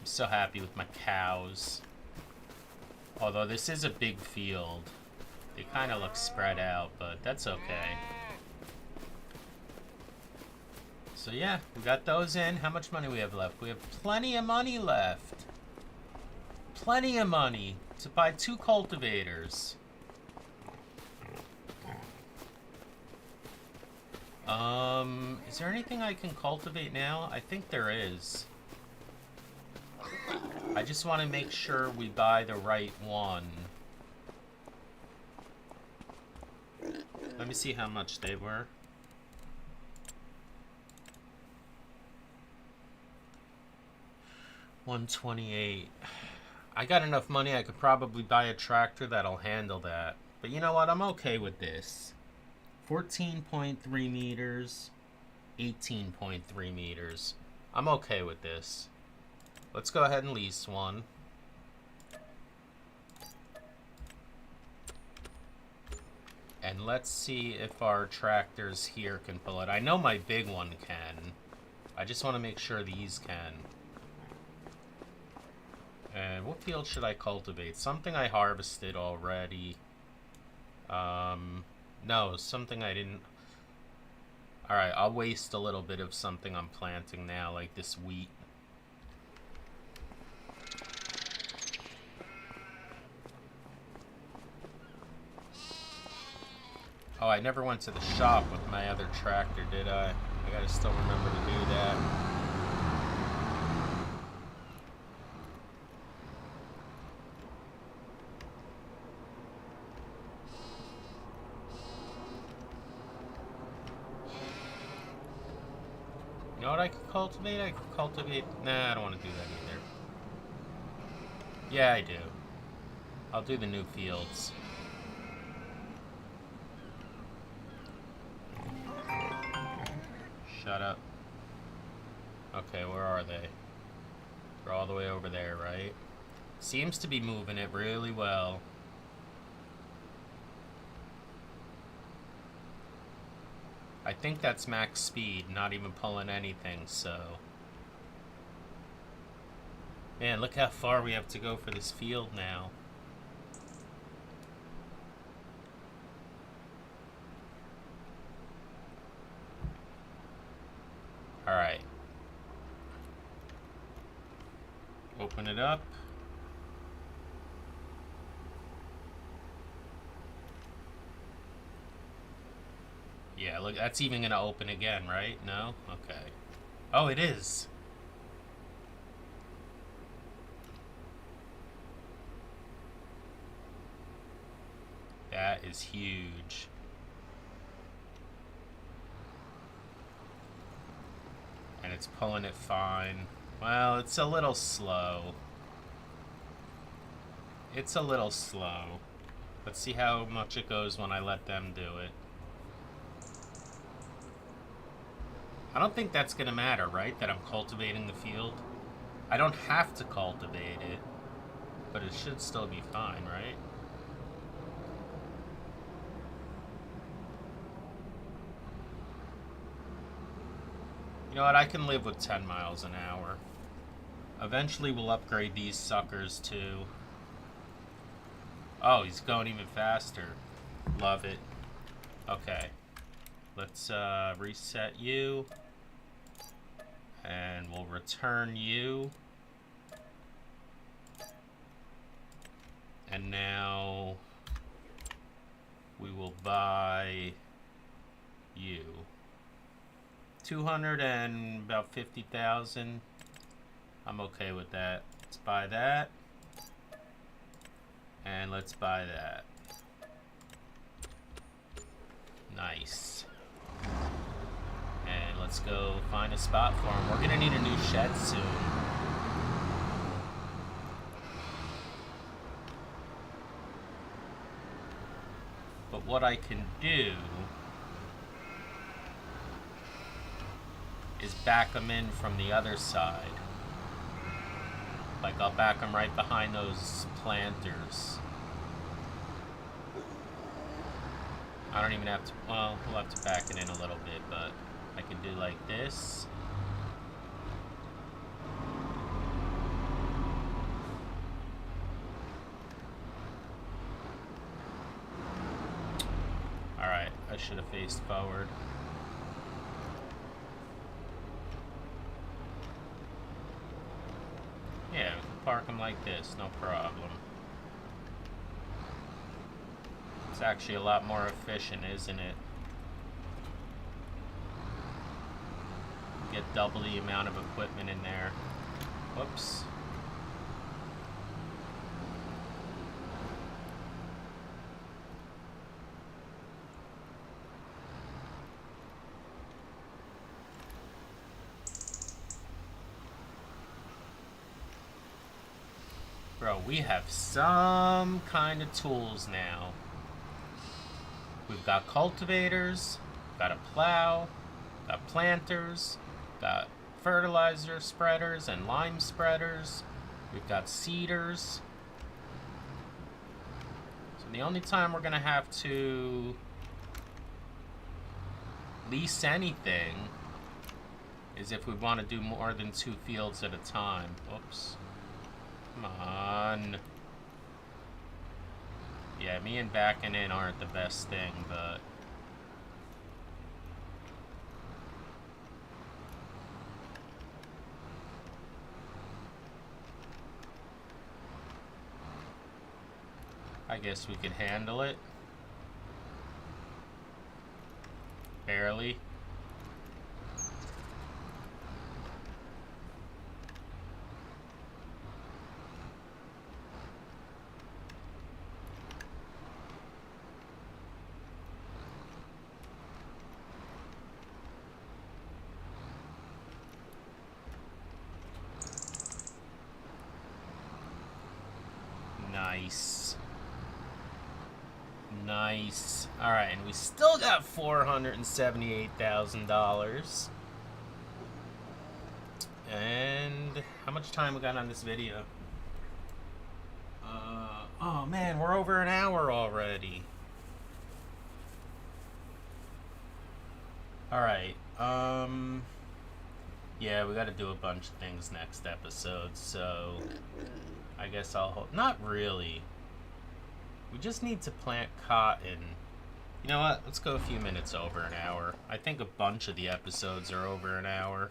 I'm so happy with my cows. Although this is a big field. They kind of look spread out, but that's okay. So yeah, we got those in. How much money we have left? We have plenty of money left. Plenty of money to buy 2 cultivators. Is there anything I can cultivate now? I think there is. I just want to make sure we buy the right one. Let me see how much they were. $128. I got enough money I could probably buy a tractor that'll handle that. But you know what? I'm okay with this. 14.3 meters, 18.3 meters. I'm okay with this. Let's go ahead and lease one. And let's see if our tractors here can pull it. I know my big one can. I just want to make sure these can. And what field should I cultivate? Something I harvested already. No, something I didn't. Alright, I'll waste a little bit of something I'm planting now, like this wheat. Oh, I never went to the shop with my other tractor, did I? I gotta still remember to do that. You know what I could cultivate? I could cultivate... Nah, I don't want to do that either. Yeah, I do. I'll do the new fields. Shut up. Okay, where are they? They're all the way over there, right? Seems to be moving it really well. I think that's max speed, not even pulling anything, so... Man, look how far we have to go for this field now. Alright. Open it up. Yeah, look, that's even gonna open again, right? No? Okay. Oh, it is. That is huge. And it's pulling it fine. Well, it's a little slow. It's a little slow. Let's see how much it goes when I let them do it. I don't think that's gonna matter, right? That I'm cultivating the field. I don't have to cultivate it, but it should still be fine, right? You know what? I can live with 10 miles an hour. Eventually we'll upgrade these suckers too. Oh, he's going even faster. Love it. Okay. Let's reset you. And we'll return you. And now we will buy you. 200 and about 50,000. I'm okay with that. Let's buy that. And let's buy that. Nice. And let's go find a spot for him. We're gonna need a new shed soon. But what I can do is back them in from the other side. Like, I'll back them right behind those planters. I don't even have to, well, we'll have to back it in a little bit, but I can do like this. Alright, I should have faced forward. Yeah, we can park them like this, no problem. It's actually a lot more efficient, isn't it? Get double the amount of equipment in there. Whoops. Bro, we have some kind of tools now. We've got cultivators, got a plow, got planters, got fertilizer spreaders and lime spreaders. We've got seeders. So the only time we're gonna have to lease anything is if we want to do more than 2 fields at a time. Oops. Come on. Yeah, me and backing in aren't the best thing, but I guess we can handle it. Barely. Nice. Nice. Alright, and we still got $478,000. And how much time we got on this video? Oh man, we're over an hour already. Alright, yeah, we gotta do a bunch of things next episode, so I guess I'll hold. Not really. We just need to plant cotton. You know what? Let's go a few minutes over an hour. I think a bunch of the episodes are over an hour.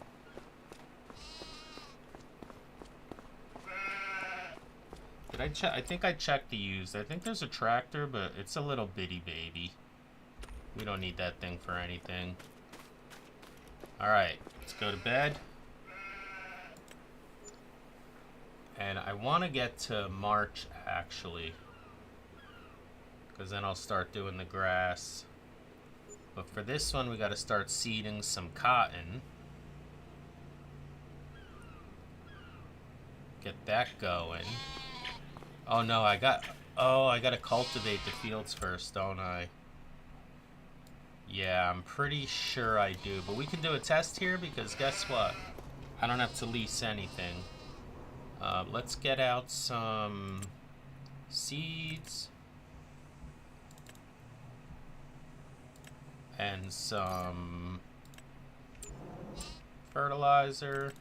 Did I check? I think I checked the used. I think there's a tractor, but it's a little bitty baby. We don't need that thing for anything. Alright, let's go to bed. And I want to get to March, actually. Because then I'll start doing the grass. But for this one, we got to start seeding some cotton. Get that going. Oh no, I gotta cultivate the fields first, don't I? Yeah, I'm pretty sure I do. But we can do a test here because guess what? I don't have to lease anything. Let's get out some seeds. And some fertilizer.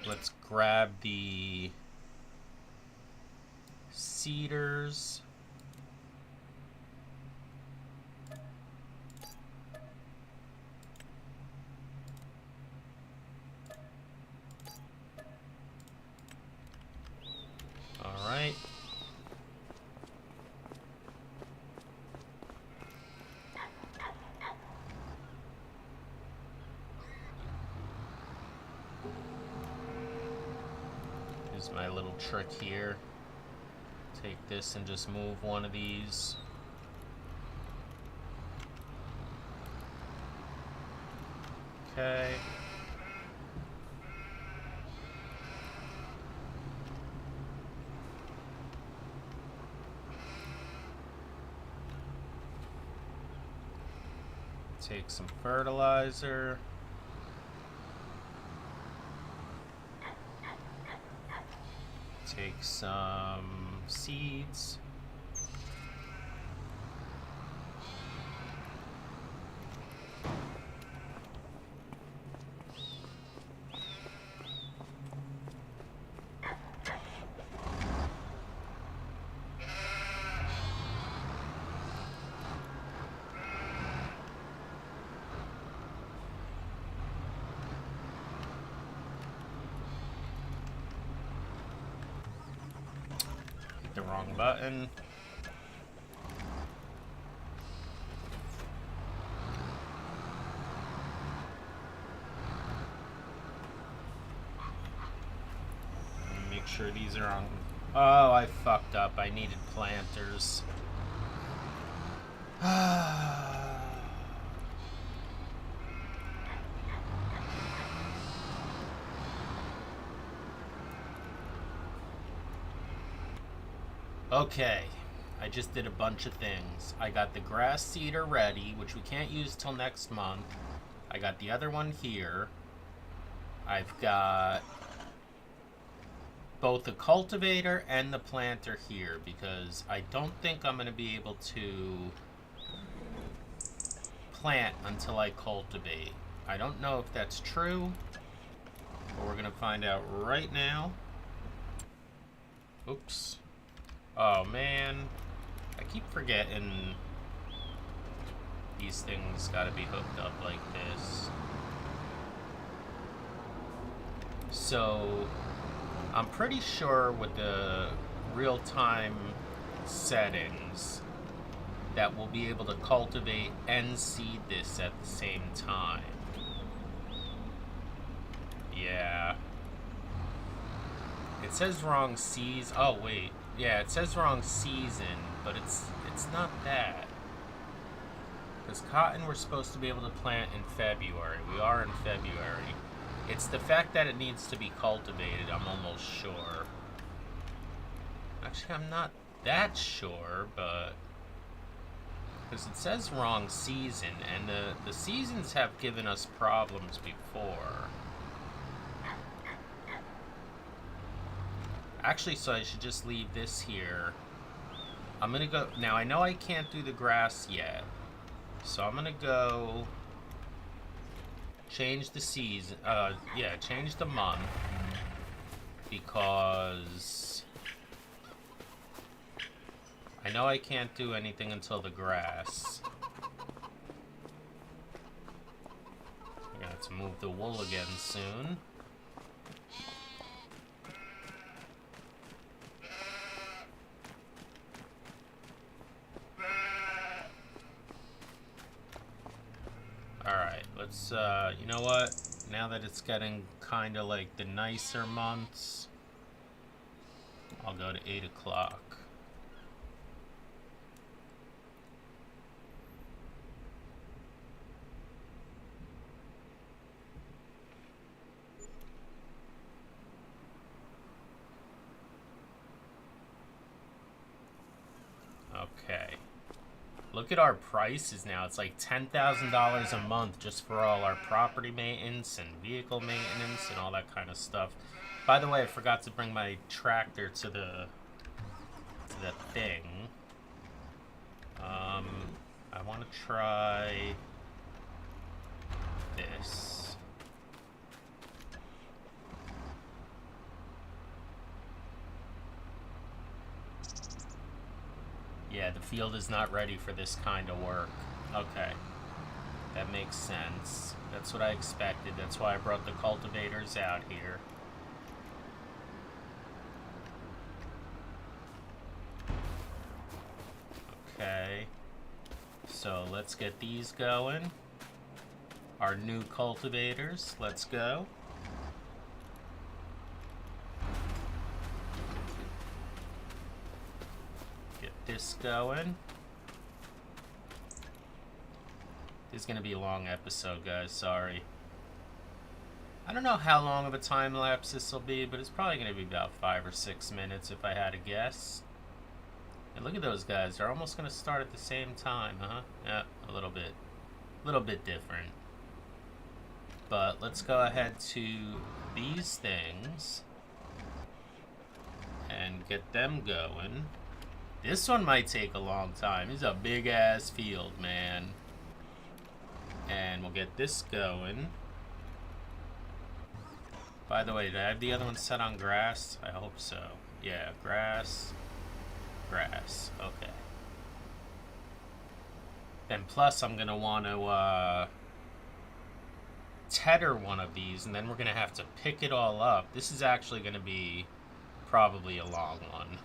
let's grab the cedars. All right. Here's my little trick here. Take this and just move one of these. Okay. Take some fertilizer. Take some seeds. The wrong button. Make sure these are on. Oh, I fucked up. I needed planters. Okay, I just did a bunch of things. I got the grass seeder ready, which we can't use till next month. I got the other one here. I've got both the cultivator and the planter here because I don't think I'm going to be able to plant until I cultivate. I don't know if that's true, but we're going to find out right now. Oops. Oh man, I keep forgetting these things gotta be hooked up like this. So, I'm pretty sure with the real-time settings that we'll be able to cultivate and seed this at the same time. Yeah. It says wrong season. Oh wait. Yeah, it says wrong season, but it's not that. Because cotton we're supposed to be able to plant in February. We are in February. It's the fact that it needs to be cultivated, I'm almost sure. Actually, I'm not that sure, but... because it says wrong season, and the seasons have given us problems before. Actually, so I should just leave this here. I'm gonna go... now, I know I can't do the grass yet. So I'm gonna go... change the season... yeah, change the month. Because... I know I can't do anything until the grass. I'm gonna have to move the wool again soon. Alright, let's, you know what? Now that it's getting kind of like the nicer months, I'll go to 8 o'clock. Okay. Look at our prices now. It's like $10,000 a month just for all our property maintenance and vehicle maintenance and all that kind of stuff. By the way, I forgot to bring my tractor to the thing. I want to try this. Yeah, the field is not ready for this kind of work. Okay. That makes sense. That's what I expected. That's why I brought the cultivators out here. Okay. So let's get these going. Our new cultivators. Let's go. Get this going. This is going to be a long episode, guys. Sorry. I don't know how long of a time lapse this will be, but it's probably going to be about 5 or 6 minutes if I had to guess. And look at those guys. They're almost going to start at the same time, huh? Yeah, a little bit. A little bit different. But let's go ahead to these things and get them going. This one might take a long time. This is a big-ass field, man. And we'll get this going. By the way, did I have the other one set on grass? I hope so. Yeah, grass. Grass. Okay. And plus, I'm going to want to tether one of these, and then we're going to have to pick it all up. This is actually going to be probably a long one.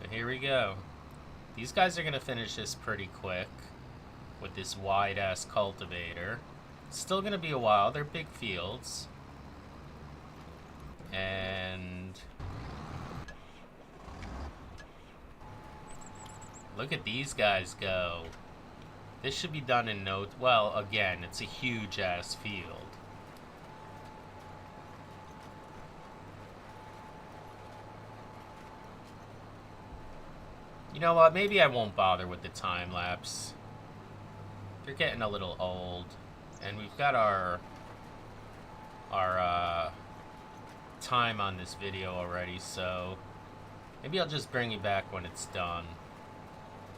But here we go. These guys are going to finish this pretty quick with this wide-ass cultivator. It's still going to be a while. They're big fields. And look at these guys go. This should be done in no... Well, again, it's a huge-ass field. You know what? Maybe I won't bother with the time lapse. They're getting a little old. And we've got our time on this video already, so maybe I'll just bring you back when it's done.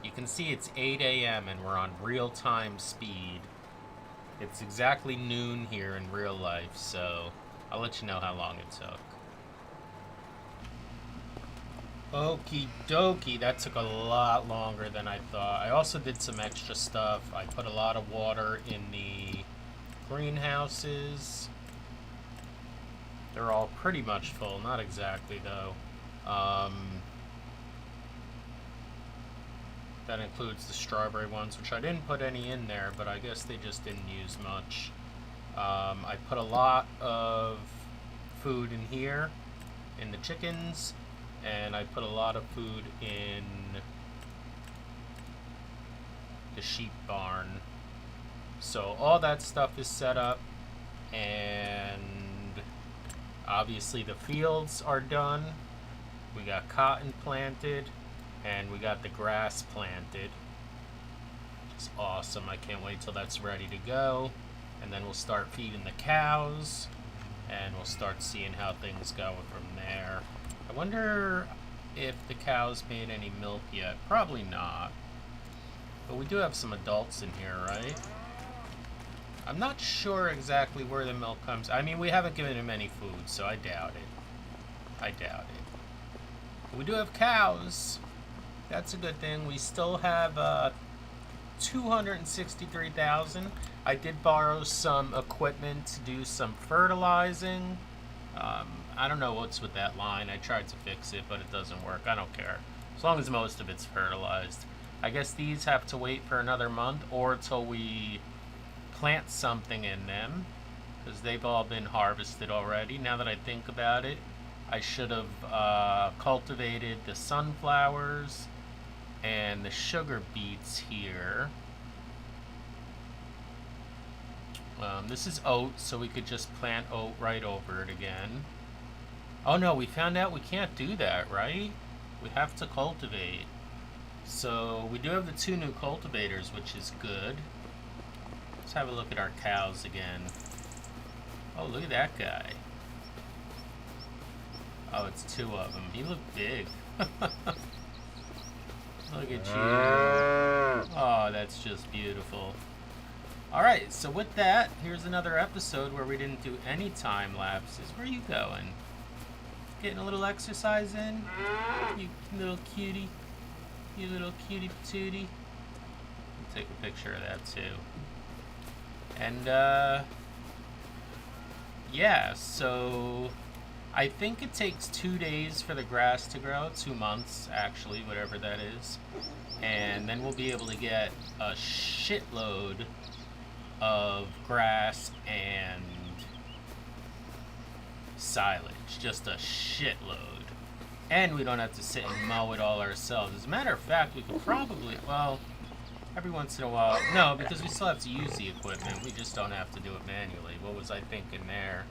You can see it's 8 a.m. and we're on real-time speed. It's exactly noon here in real life, so I'll let you know how long it took. Okie dokie, that took a lot longer than I thought. I also did some extra stuff. I put a lot of water in the greenhouses. They're all pretty much full, not exactly though. That includes the strawberry ones, which I didn't put any in there, but I guess they just didn't use much. I put a lot of food in here, in the chickens, and I put a lot of food in the sheep barn. So all that stuff is set up, and obviously the fields are done. We got cotton planted, and we got the grass planted. It's awesome. I can't wait till that's ready to go. And then we'll start feeding the cows, and we'll start seeing how things go from there. I wonder if the cows made any milk yet. Probably not. But we do have some adults in here, right? I'm not sure exactly where the milk comes. I mean, we haven't given him any food, so I doubt it. I doubt it. But we do have cows. That's a good thing. We still have 263,000. I did borrow some equipment to do some fertilizing. I don't know what's with that line. I tried to fix it, but it doesn't work. I don't care. As long as most of it's fertilized. I guess these have to wait for another month or till we plant something in them, because they've all been harvested already. Now that I think about it, I should have cultivated the sunflowers and the sugar beets here. This is oat, so we could just plant oat right over it again. Oh no, we found out we can't do that, right? We have to cultivate. So we do have the 2 new cultivators, which is good. Let's have a look at our cows again. Oh, look at that guy. Oh, it's 2 of them. He looked big. Look at you. Oh, that's just beautiful. Alright, so with that, here's another episode where we didn't do any time lapses. Where are you going? Getting a little exercise in? You little cutie. You little cutie patootie. Take a picture of that too. And, yeah, so I think it takes 2 days for the grass to grow. 2 months, actually, whatever that is. And then we'll be able to get a shitload of grass and silage. Just a shitload. And we don't have to sit and mow it all ourselves. As a matter of fact, we could probably, well, every once in a while, no, because we still have to use the equipment. We just don't have to do it manually. What was I thinking there?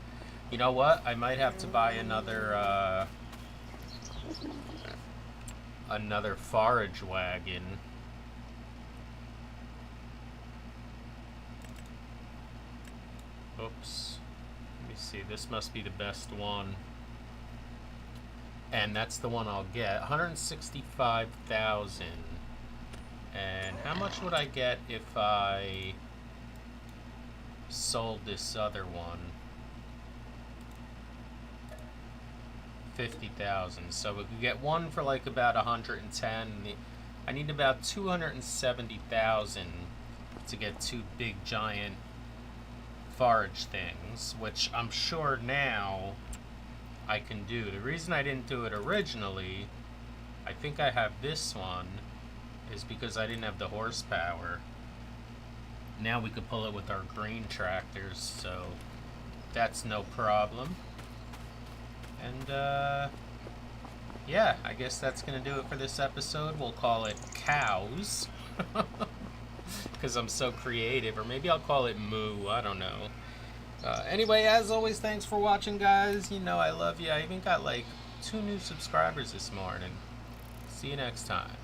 You know what? I might have to buy another forage wagon. Oops. Let me see. This must be the best one. And that's the one I'll get. 165,000. And how much would I get if I sold this other one? 50,000. So we could get one for like about 110. I need about 270,000 to get 2 big giant forage things, which I'm sure now I can do. The reason I didn't do it originally, I think I have this one, is because I didn't have the horsepower. Now we could pull it with our green tractors, so that's no problem. And yeah, I guess that's gonna do it for this episode. We'll call it cows because I'm so creative, or maybe I'll call it moo, I don't know. Anyway, as always, thanks for watching, guys. You know I love you. I even got like 2 new subscribers this morning. See you next time.